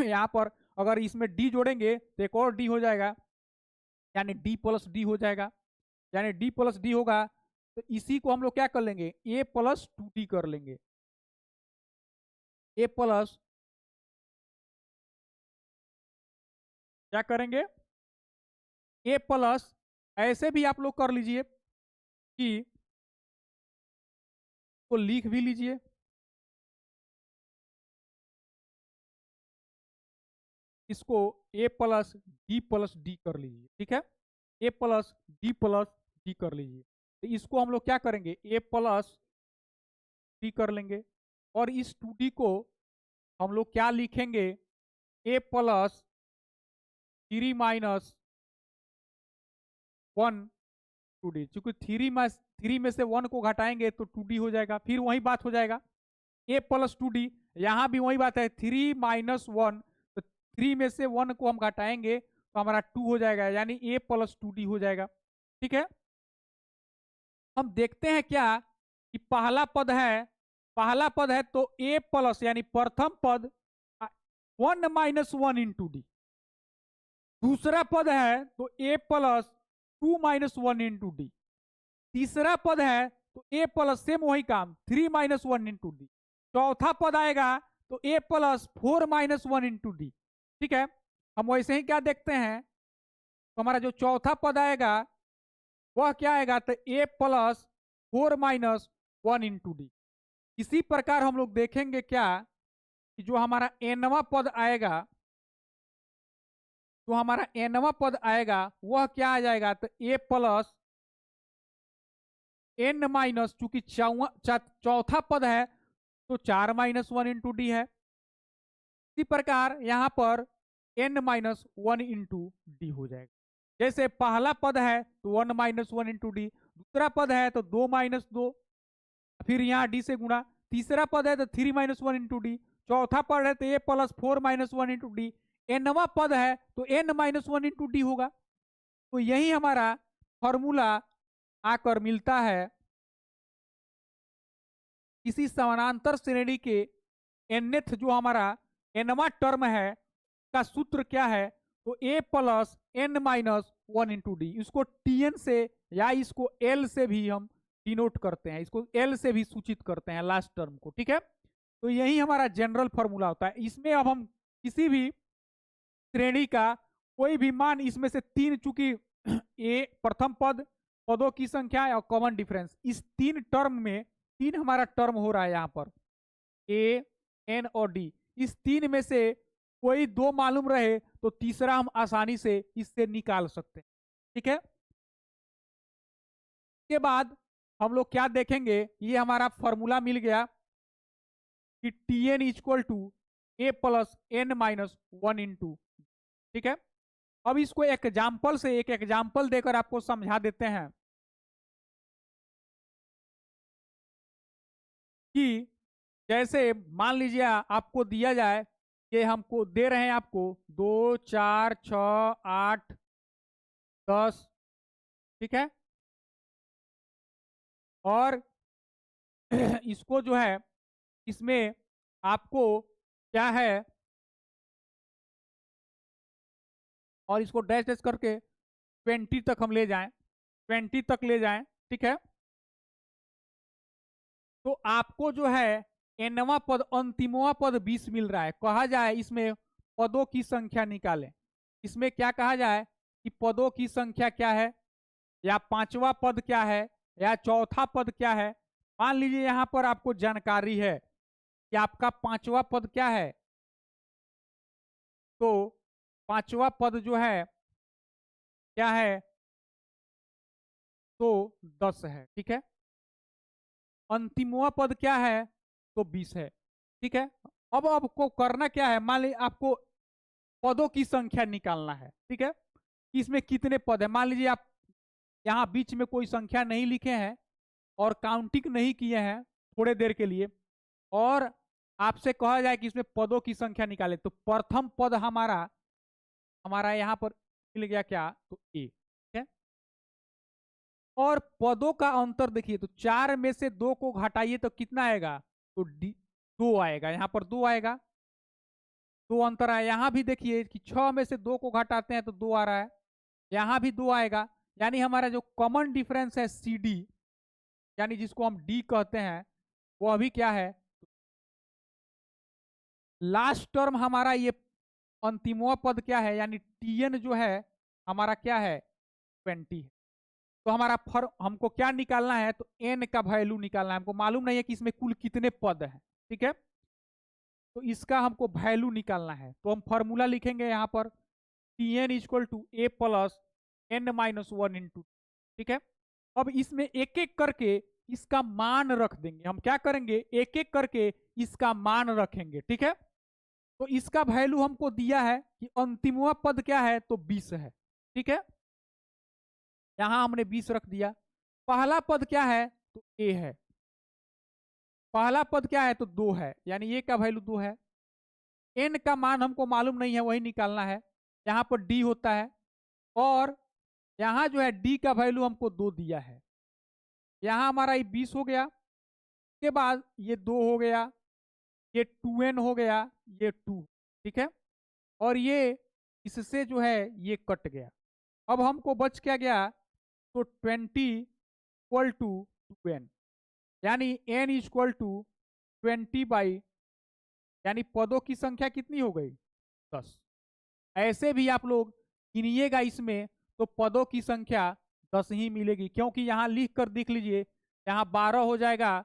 यहाँ पर अगर इसमें डी जोड़ेंगे तो एक और डी हो जाएगा, यानी डी प्लस डी हो जाएगा। यानी डी प्लस डी होगा तो इसी को हम लोग क्या कर लेंगे, ए प्लस 2d कर लेंगे। ए प्लस क्या करेंगे, ए प्लस ऐसे भी आप लोग कर लीजिए कि को लिख भी लीजिए, इसको ए प्लस डी कर लीजिए। ठीक है, ए प्लस डी कर लीजिए। तो इसको हम लोग क्या करेंगे, ए प्लस डी कर लेंगे और इस 2d को हम लोग क्या लिखेंगे, ए प्लस 3 माइनस 1 2d। चूंकि 3 में से 1 को घटाएंगे तो 2d हो जाएगा, फिर वही बात हो जाएगा ए प्लस 2d। यहां भी वही बात है, 3 माइनस 1, तो 3 में से 1 को हम घटाएंगे तो हमारा 2 हो जाएगा, यानी ए प्लस 2d हो जाएगा। ठीक है, हम देखते हैं क्या कि पहला पद है तो ए प्लस यानी प्रथम पद 1 माइनस 1 इंटू डी। दूसरा पद है तो ए प्लस 2 माइनस 1 इंटू डी। तीसरा पद है तो ए प्लस सेम वही काम 3 माइनस 1 इंटू डी। चौथा पद आएगा तो ए प्लस 4 माइनस 1 इंटू डी। ठीक है, हम वैसे ही क्या देखते हैं, तो हमारा जो चौथा पद आएगा वह क्या आएगा, तो ए प्लस 4 माइनस 1 इंटू डी। इसी प्रकार हम लोग देखेंगे क्या कि जो हमारा एनवा पद आएगा, जो हमारा एनवा पद आएगा वह क्या आ जाएगा, तो ए प्लस एन माइनस, चूंकि चौथा पद है तो 4 माइनस 1 इंटू डी है। इसी प्रकार यहां पर एन माइनस 1 इंटू डी हो जाएगा। जैसे पहला पद है तो 1 माइनस 1 इंटू डी, दूसरा पद है तो 2 माइनस 2, फिर यहाँ डी से गुणा, तीसरा पद है तो 3 माइनस 1 इंटू डी, चौथा पद है तो ए प्लस 4 माइनस 1 इंटू डी, एनवा पद है तो एन माइनस 1 इंटू डी होगा। तो यही हमारा फॉर्मूला आकर मिलता है इसी समानांतर श्रेणी के nth जो हमारा nवा टर्म है का सूत्र क्या है, तो a plus n minus 1 into d. इसको tn से या इसको l से भी हम डिनोट करते हैं, इसको l से भी सूचित करते हैं लास्ट टर्म को। ठीक है, तो यही हमारा जनरल फॉर्मूला होता है। इसमें अब हम किसी भी श्रेणी का कोई भी मान, इसमें से 3 चूंकि ए प्रथम पद, पदों की संख्या और कॉमन डिफरेंस, इस 3 टर्म में 3 हमारा टर्म हो रहा है यहाँ पर ए एन और डी, इस 3 में से कोई 2 मालूम रहे तो तीसरा हम आसानी से इससे निकाल सकते हैं। ठीक है, इसके बाद हम लोग क्या देखेंगे, ये हमारा फॉर्मूला मिल गया कि T n equal to a plus n minus 1 into. ठीक है, अब इसको एक एग्जाम्पल देकर आपको समझा देते हैं कि जैसे मान लीजिए आपको दिया जाए कि हमको दे रहे हैं आपको 2 4 6 8 10। ठीक है, और इसको जो है इसमें आपको क्या है और इसको डैश डैश करके 20 तक हम ले जाएं, 20 तक ले जाएं, ठीक है। तो आपको जो है एनवा पद, अंतिमवा पद 20 मिल रहा है। कहा जाए इसमें पदों की संख्या निकालें, इसमें क्या कहा जाए कि पदों की संख्या क्या है, या पांचवा पद क्या है, या चौथा पद क्या है। मान लीजिए यहां पर आपको जानकारी है कि आपका पांचवा पद क्या है, तो पांचवा पद जो है क्या है, तो 10 है, ठीक है। अंतिमवा पद क्या है, तो 20 है, ठीक है। अब आपको करना क्या है, मान लीजिए आपको पदों की संख्या निकालना है, ठीक है। इसमें कितने पद है, मान लीजिए आप यहाँ बीच में कोई संख्या नहीं लिखे हैं और काउंटिंग नहीं किए हैं थोड़े देर के लिए, और आपसे कहा जाए कि इसमें पदों की संख्या निकाले, तो प्रथम पद हमारा हमारा यहाँ पर मिल गया क्या, तो ए, ठीक है। और पदों का अंतर देखिए, तो 4 में से 2 को घटाइए तो कितना आएगा, तो डी 2 आएगा, यहाँ पर 2 आएगा, 2 अंतर आया। यहाँ भी देखिए कि 6 में से 2 को घटाते हैं तो 2 आ रहा है, यहाँ भी 2 आएगा। यानी हमारा जो कॉमन डिफरेंस है सी डी, यानी जिसको हम डी कहते हैं, वो अभी क्या है, लास्ट टर्म हमारा ये अंतिमवा पद क्या है, यानी टीएन जो है हमारा क्या है, 20 है। तो हमारा हमको क्या निकालना है, तो एन का वैल्यू निकालना है। हमको मालूम नहीं है कि इसमें कुल कितने पद हैं, ठीक है। तो इसका हमको वैल्यू निकालना है, तो हम फॉर्मूला लिखेंगे यहाँ पर, T n equal to a plus n minus 1 into, ठीक है। अब इसमें एक एक करके इसका मान रख देंगे, हम क्या करेंगे, एक एक करके इसका मान रखेंगे, ठीक है। तो इसका वैल्यू हमको दिया है कि अंतिमवा पद क्या है, तो 20 है, ठीक है। यहां हमने 20 रख दिया। पहला पद क्या है, तो ए है। पहला पद क्या है, तो 2 है, यानी ए का वैल्यू 2 है। एन का मान हमको मालूम नहीं है, वही निकालना है। यहाँ पर डी होता है, और यहाँ जो है डी का वैल्यू हमको 2 दिया है। यहाँ हमारा ये 20 हो गया, उसके बाद ये 2 हो गया, ये 2n हो गया, ये 2, ठीक है। और ये इससे जो है ये कट गया। अब हमको बच क्या गया, तो 20 इक्वल टू 2n, यानी n इक्वल टू 20 यानी पदों की संख्या कितनी हो गई, 10। ऐसे भी आप लोग गिनिएगा इसमें, तो पदों की संख्या 10 ही मिलेगी, क्योंकि यहाँ लिख कर देख लीजिए, यहाँ 12 हो जाएगा,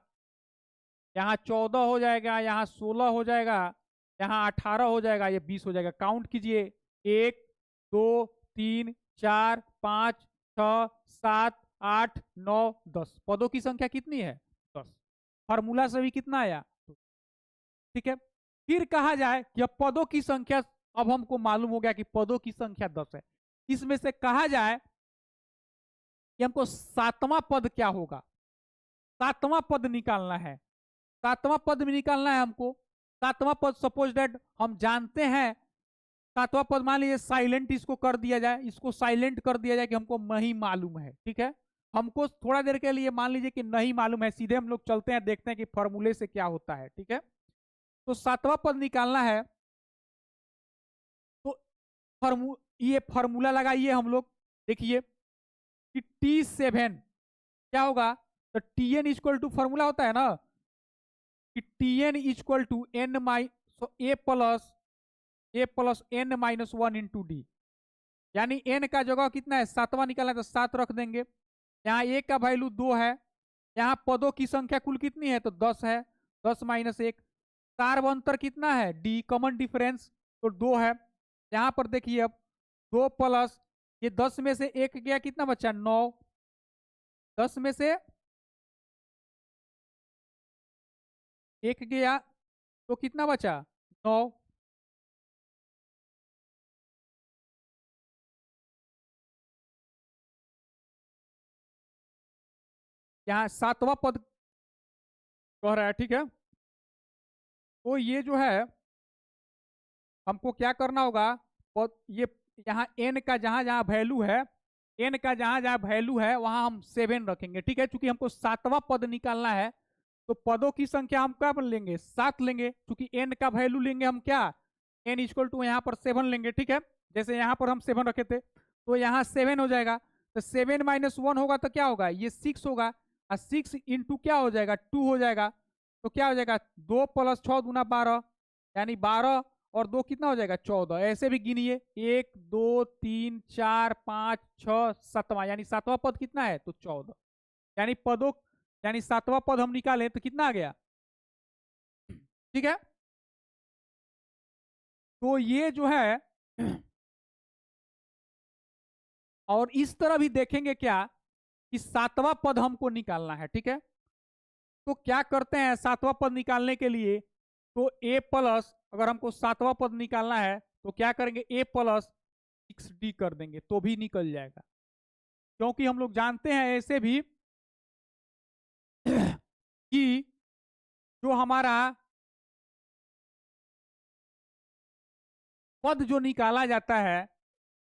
यहाँ 14 हो जाएगा, यहाँ 16 हो जाएगा, यहाँ 18 हो जाएगा, ये 20 हो जाएगा। काउंट कीजिए, 1 2 3 4 5 6 7 8 9 10, पदों की संख्या कितनी है, 10। फार्मूला से भी कितना आया, ठीक है। फिर कहा जाए कि अब पदों की संख्या, अब हमको मालूम हो गया कि पदों की संख्या 10 है। इसमें से कहा जाए कि हमको सातवां पद क्या होगा, सातवां पद निकालना है। सातवां पद में निकालना है हमको। सातवां पद सपोज दैट हम जानते हैं, सातवां पद मान लीजिए साइलेंट इसको कर दिया जाए, इसको साइलेंट कर दिया जाए कि हमको नहीं मालूम है, ठीक है। हमको थोड़ा देर के लिए मान लीजिए कि नहीं मालूम है, सीधे हम लोग चलते हैं, देखते हैं कि फॉर्मूले से क्या होता है, ठीक है। तो सातवां पद निकालना है, तो ये फॉर्मूला लगाइए हम लोग, देखिए कि T7 क्या होगा, तो T n equal to formula होता है ना कि T n equal to n a plus n minus 1 into d, यानी एन का जगह कितना है, सातवां निकालना है तो 7 रख देंगे। यहाँ ए का वैल्यू 2 है, यहाँ पदों की संख्या कुल कितनी है, तो 10 है, 10 माइनस 1। सार्वंतर कितना है, डी कॉमन डिफरेंस, तो 2 है। यहाँ पर देखिए अब 2 प्लस ये 10 में से 1 गया, कितना बचा, 9। 10 में से 1 गया तो कितना बचा, 9। यहाँ सातवां पद कह रहा है, ठीक है। तो ये जो है हमको क्या करना होगा, ये यहाँ एन का जहां जहां वैल्यू है, एन का जहां जहां वैल्यू है वहां हम 7 रखेंगे, ठीक है। चूंकि हमको सातवां पद निकालना है, तो पदों की संख्या हम क्या लेंगे, 7 लेंगे। चूंकि एन का वैल्यू लेंगे हम क्या, एन इक्वल टू यहाँ पर 7 लेंगे, ठीक है। जैसे यहाँ पर हम 7 रखे थे तो यहाँ 7 हो जाएगा, तो 7 - 1 होगा तो क्या होगा, ये 6 होगा, और 6 इंटू क्या हो जाएगा, 2 हो जाएगा, तो क्या हो जाएगा 2 + 6 × 12, यानी 12 और 2 कितना हो जाएगा 14। ऐसे भी गिनिए 1 2 3 4 5 6 7वां, यानी 7वां पद कितना है तो 14, यानी पदों, यानी 7वां पद हम निकालें तो कितना आ गया, ठीक है। तो ये जो है और इस तरह भी देखेंगे क्या कि 7वां पद हमको निकालना है, ठीक है। तो क्या करते हैं 7वां पद निकालने के लिए, तो a प्लस, अगर हमको 7वां पद निकालना है तो क्या करेंगे a + 6d कर देंगे तो भी निकल जाएगा, क्योंकि हम लोग जानते हैं ऐसे भी कि जो हमारा पद जो निकाला जाता है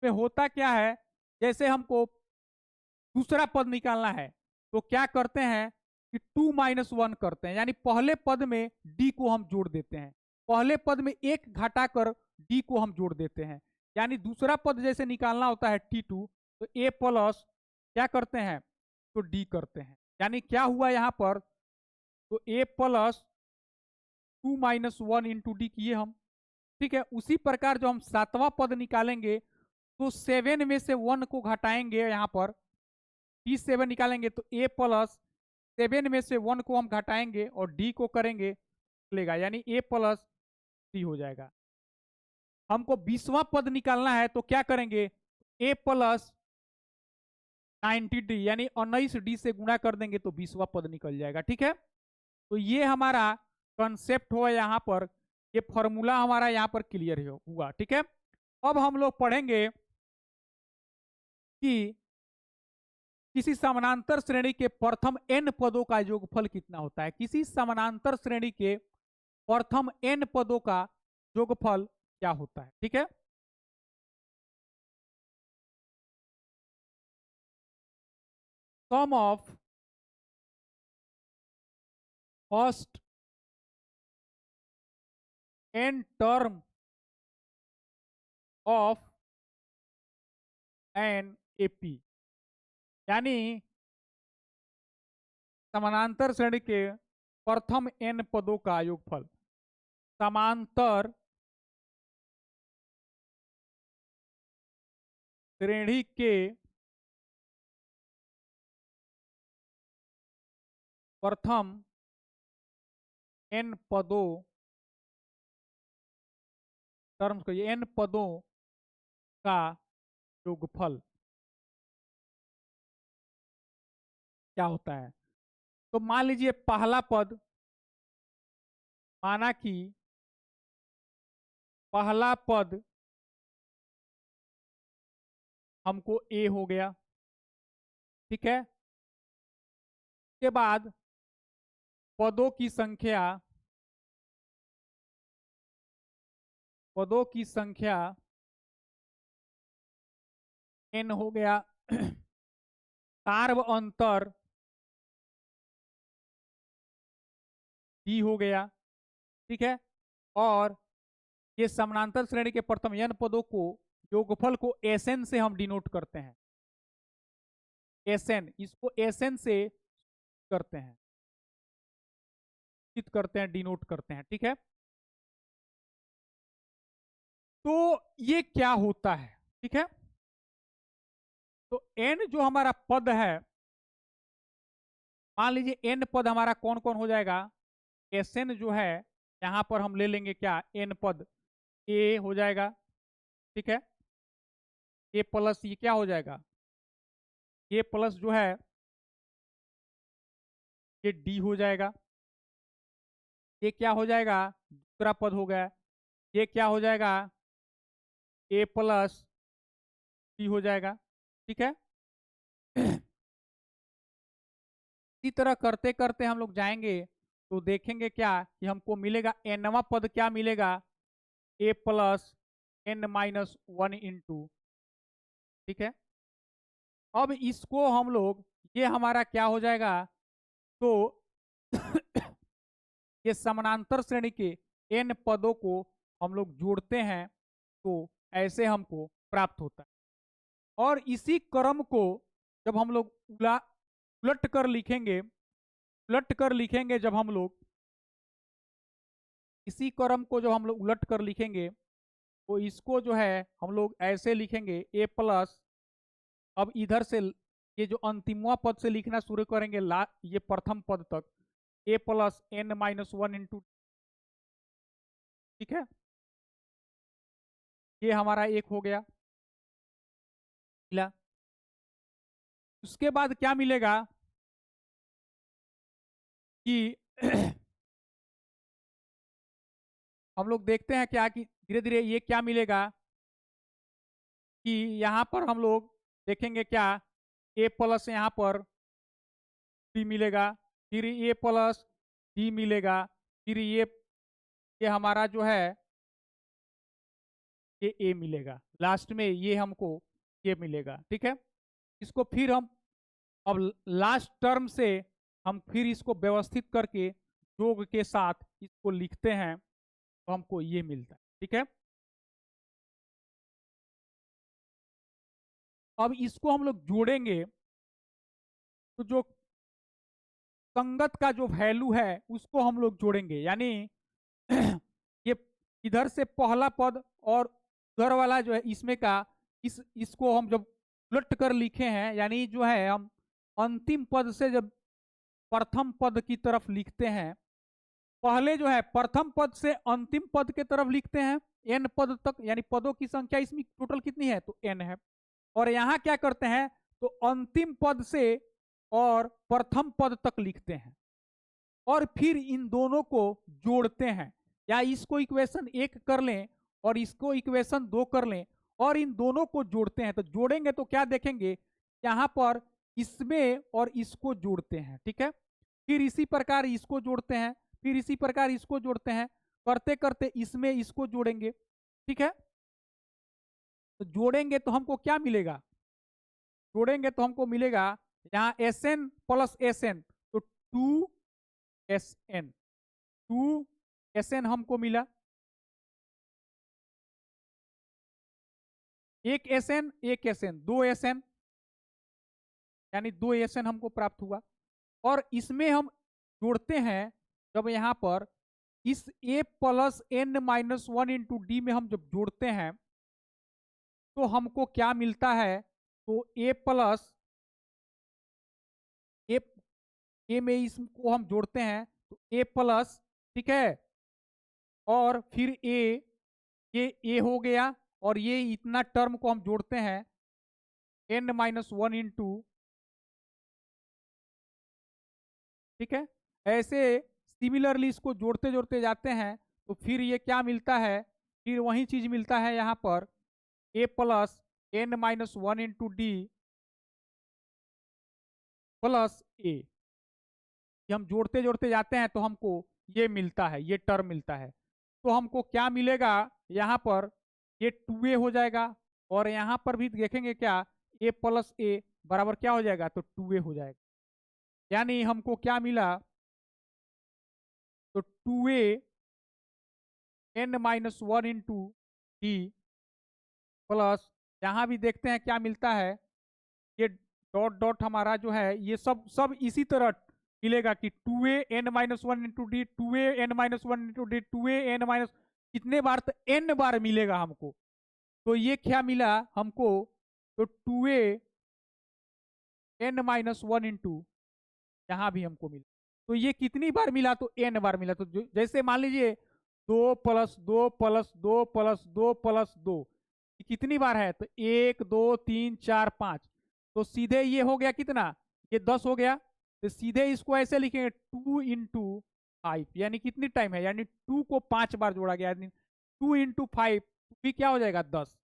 में होता क्या है, जैसे हमको दूसरा पद निकालना है तो क्या करते हैं कि 2 - 1 करते हैं, यानी पहले पद में d को हम जोड़ देते हैं, पहले पद में एक घटाकर d को हम जोड़ देते हैं, यानी दूसरा पद जैसे निकालना होता है t2 तो a प्लस क्या करते हैं तो d करते हैं, यानी क्या हुआ यहाँ पर, तो a + 2 - 1 इंटू डी किए हम, ठीक है। उसी प्रकार जो हम 7वां पद निकालेंगे तो 7 में से 1 को घटाएंगे, यहाँ पर t7 निकालेंगे तो a + 7 में से 1 को हम घटाएंगे और d को करेंगे निकलेगा, यानी a + d हो जाएगा। हमको 20वां पद निकालना है तो क्या करेंगे, a + 90d यानी 19d से गुणा कर देंगे तो 20वां पद निकल जाएगा, ठीक है। तो ये हमारा कंसेप्ट हुआ यहाँ पर, ये फॉर्मूला हमारा यहाँ पर क्लियर हुआ, ठीक है। अब हम लोग पढ़ेंगे कि किसी समानांतर श्रेणी के प्रथम n पदों का योगफल कितना होता है, किसी समानांतर श्रेणी के प्रथम n पदों का योगफल क्या होता है, ठीक है। Sum of first n term of n AP, यानी समानांतर श्रेणी के प्रथम n पदों का योगफल, समांतर श्रेणी के प्रथम n पदों, टर्म्स को n पदों का योगफल क्या होता है। तो मान लीजिए पहला पद, माना कि पहला पद हमको a हो गया, ठीक है। के बाद पदों की संख्या, पदों की संख्या n हो गया, सार्व अंतर d हो गया, ठीक है। और ये समानांतर श्रेणी के प्रथम n पदों को योगफल को Sn से हम डिनोट करते हैं, Sn, इसको Sn से करते हैं, करते हैं, डिनोट करते हैं, ठीक है। तो ये क्या होता है, ठीक है। तो n जो हमारा पद है, मान लीजिए n पद हमारा कौन कौन हो जाएगा, Sn जो है यहां पर हम ले लेंगे क्या, n पद a हो जाएगा, ठीक है। a प्लस ये क्या हो जाएगा, a प्लस जो है ये d हो जाएगा, ये क्या हो जाएगा दूसरा पद हो गया, ये क्या हो जाएगा a + d हो जाएगा, ठीक है। इसी तरह करते करते हम लोग जाएंगे तो देखेंगे क्या कि हमको मिलेगा nवां पद, क्या मिलेगा a + n - 1 इंटू, ठीक है। अब इसको हम लोग, ये हमारा क्या हो जाएगा, तो ये समानांतर श्रेणी के n पदों को हम लोग जोड़ते हैं तो ऐसे हमको प्राप्त होता है। और इसी क्रम को जब हम लोग उलट कर लिखेंगे, उलट कर लिखेंगे जब हम लोग, इसी क्रम को जब हम लोग उलट कर लिखेंगे तो इसको जो है हम लोग ऐसे लिखेंगे ए प्लस, अब इधर से ये जो अंतिमवा पद से लिखना शुरू करेंगे ये प्रथम पद तक, a plus n minus one into, ठीक है, ये हमारा एक हो गया। उसके बाद क्या मिलेगा कि हम लोग देखते हैं क्या कि धीरे धीरे ये क्या मिलेगा कि यहां पर हम लोग देखेंगे क्या, ए प्लस यहाँ पर डी मिलेगा, फिर ए प्लस डी मिलेगा, फिर ये हमारा जो है ये ए मिलेगा, लास्ट में ये हमको ये मिलेगा। ठीक है, इसको फिर हम अब लास्ट टर्म से हम फिर इसको व्यवस्थित करके योग के साथ इसको लिखते हैं तो हमको ये मिलता है। ठीक है, अब इसको हम लोग जोड़ेंगे तो जो संगत का जो वैल्यू है उसको हम लोग जोड़ेंगे, यानी ये इधर से पहला पद और उधर वाला जो है इसमें का इसको हम जब उलट कर लिखे हैं, यानी जो है हम अंतिम पद से जब प्रथम पद की तरफ लिखते हैं, पहले जो है प्रथम पद से अंतिम पद के तरफ लिखते हैं एन पद तक, यानी पदों की संख्या इसमें टोटल कितनी है तो एन है। और यहां क्या करते हैं तो अंतिम पद से और प्रथम पद तक लिखते हैं और फिर इन दोनों को जोड़ते हैं, या इसको इक्वेशन 1 कर लें और इसको इक्वेशन 2 कर लें और इन दोनों को जोड़ते हैं। तो जोड़ेंगे तो क्या देखेंगे, यहां पर इसमें और इसको जोड़ते हैं। ठीक है, फिर इसी प्रकार इसको जोड़ते हैं, फिर इसी प्रकार इसको जोड़ते हैं, करते करते इसमें इसको जोड़ेंगे। ठीक है, तो जोड़ेंगे तो हमको क्या मिलेगा, जोड़ेंगे तो हमको मिलेगा यहाँ S n plus S n, तो 2SN, 2SN हमको मिला, एक SN एक SN, 2SN, यानी 2SN हमको प्राप्त हुआ। और इसमें हम जोड़ते हैं जब यहां पर इस A plus n minus one into d में हम जब जोड़ते हैं तो हमको क्या मिलता है, तो A प्लस ए में इसको हम जोड़ते हैं तो A प्लस, ठीक है, और फिर ये ए हो गया और ये इतना टर्म को हम जोड़ते हैं एन माइनस वन इंटू, ठीक है, ऐसे सिमिलरली इसको जोड़ते जोड़ते जाते हैं तो फिर ये क्या मिलता है, फिर वही चीज मिलता है यहाँ पर a plus n minus one into d plus a, हम जोड़ते जोड़ते जाते हैं तो हमको ये मिलता है, ये टर्म मिलता है। तो हमको क्या मिलेगा यहाँ पर, ये 2A हो जाएगा और यहाँ पर भी देखेंगे क्या A प्लस ए बराबर क्या हो जाएगा, तो 2A हो जाएगा। यानी हमको क्या मिला, तो 2A n minus one into d plus, यहाँ भी देखते हैं क्या मिलता है, ये डॉट डॉट हमारा जो है ये सब सब इसी तरह मिलेगा कि 2A n minus one into d, 2A n minus one into d, 2A n minus, कितने बार, तो n बार मिलेगा हमको। तो ये क्या मिला हमको, तो 2A n minus one into, यहां भी हमको मिला, तो ये कितनी बार मिला, तो n बार मिला। तो जैसे मान लीजिए 2 प्लस 2 प्लस 2 प्लस 2 प्लस 2 कितनी बार है, तो 1 2 3 4 5, तो सीधे ये हो गया कितना, ये 10 हो गया। तो सीधे इसको ऐसे लिखेंगे 2 इंटू 5, यानी कितनी टाइम है, यानी 2 को 5 बार जोड़ा गया, यानी 2 इंटू 5 भी क्या हो जाएगा 10,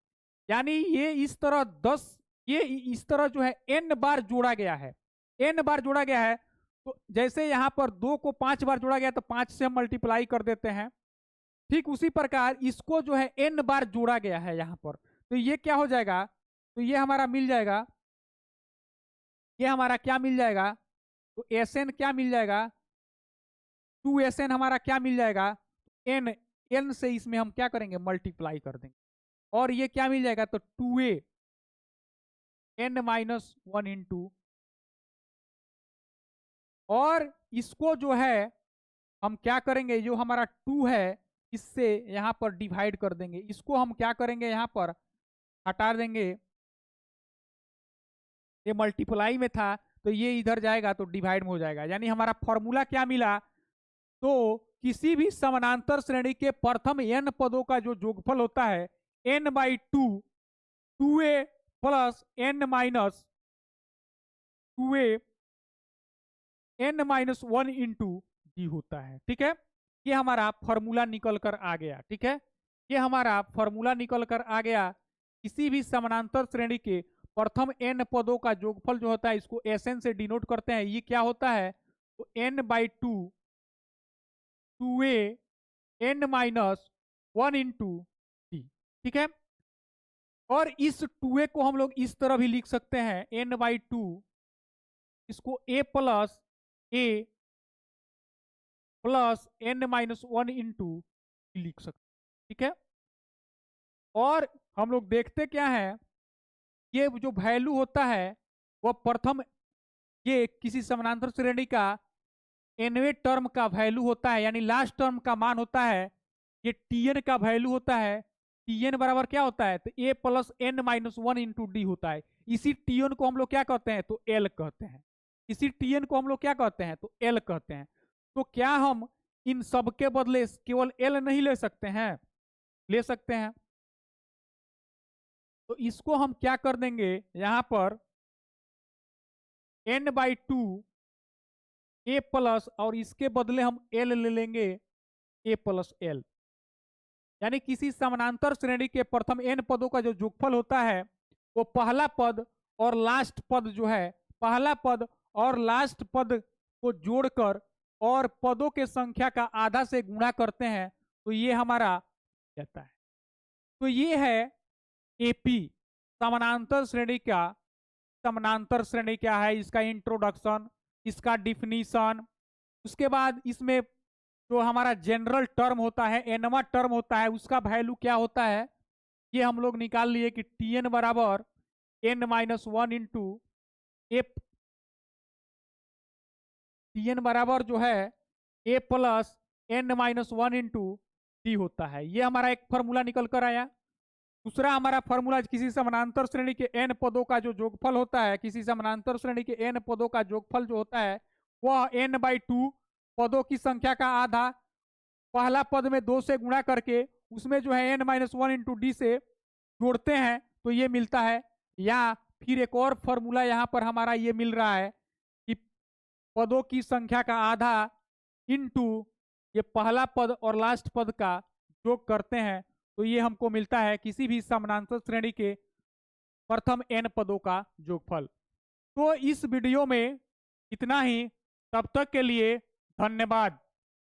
यानी ये इस तरह 10, ये इस तरह जो है n बार जोड़ा गया है, n बार जोड़ा गया है। तो जैसे यहां पर 2 को 5 बार जोड़ा गया तो 5 से हम मल्टीप्लाई कर देते हैं, ठीक उसी प्रकार इसको जो है n बार जोड़ा गया है यहां पर, तो ये क्या हो जाएगा, तो ये हमारा मिल जाएगा, ये हमारा क्या मिल जाएगा, तो Sn क्या मिल जाएगा, 2Sn हमारा क्या मिल जाएगा, n से इसमें हम क्या करेंगे मल्टीप्लाई कर देंगे। और ये क्या मिल जाएगा, तो 2a n माइनस 1 इंटू, और इसको जो है हम क्या करेंगे, जो हमारा 2 है इससे यहाँ पर डिवाइड कर देंगे, इसको हम क्या करेंगे यहाँ पर हटा देंगे, ये मल्टीप्लाई में था तो ये इधर जाएगा तो डिवाइड में हो जाएगा। यानी हमारा फॉर्मूला क्या मिला, तो किसी भी समानांतर श्रेणी के प्रथम n पदों का जो जोगफल होता है n/2 2a plus n minus 2a n minus 1 into D होता है। ठीक है, ये हमारा फॉर्मूला निकल कर आ गया। ठीक है, ये हमारा फॉर्मूला निकल कर आ गया। किसी भी समानांतर श्रेणी के प्रथम n पदों का जोगफल जो होता है इसको Sn से डिनोट करते हैं। ये क्या होता है, तो n/2 2a n minus 1 into D. ठीक है, और इस 2a को हम लोग इस तरह भी लिख सकते हैं n/2, इसको a plus a plus n minus 1 into लिख सकते हैं। ठीक है, और हम लोग देखते क्या है, ये जो वैल्यू होता है वह प्रथम, ये किसी समानांतर श्रेणी का nवें टर्म का वैल्यू होता है, यानी लास्ट टर्म का मान होता है। ये tn का वैल्यू होता है, tn बराबर क्या होता है, तो a plus n minus 1 into D होता है। इसी tn को हम लोग क्या कहते हैं, तो l कहते हैं। इसी tn को हम लोग क्या कहते हैं, तो l कहते हैं। तो क्या हम इन सब के बदले केवल l नहीं ले सकते हैं, ले सकते हैं। तो इसको हम क्या कर देंगे, यहां पर n/2 a प्लस, और इसके बदले हम l ले लेंगे a प्लस l। यानी किसी समानांतर श्रेणी के प्रथम n पदों का जो जोगफल होता है वो पहला पद और लास्ट पद जो है, पहला पद और लास्ट पद को जोड़कर और पदों के संख्या का आधा से गुणा करते हैं तो ये हमारा रहता है। तो ये है एपी समानांतर श्रेणी का, समानांतर श्रेणी क्या है, इसका इंट्रोडक्शन, इसका डिफिनीशन। उसके बाद इसमें जो हमारा जनरल टर्म होता है, एनवा टर्म होता है, उसका वैल्यू क्या होता है, ये हम लोग निकाल लिए कि tn बराबर n माइनस 1 इंटू ए, tn बराबर जो है a plus n minus 1 into D होता है। ये हमारा एक फॉर्मूला निकल कर आया। दूसरा हमारा फॉर्मूला, किसी समानांतर श्रेणी के n पदों का जो जोगफल होता है, किसी समानांतर श्रेणी के n पदों का जोगफल जो होता है वह n/2 पदों की संख्या का आधा, पहला पद में 2 से गुणा करके उसमें जो है n माइनस 1 इंटू डी से जोड़ते हैं तो ये मिलता है। या फिर एक और फॉर्मूला यहाँ पर हमारा ये मिल रहा है कि पदों की संख्या का आधा इंटू ये पहला पद और लास्ट पद का जोग करते हैं तो ये हमको मिलता है किसी भी समानांतर श्रेणी के प्रथम n पदों का जोगफल। तो इस वीडियो में इतना ही, तब तक के लिए धन्यवाद।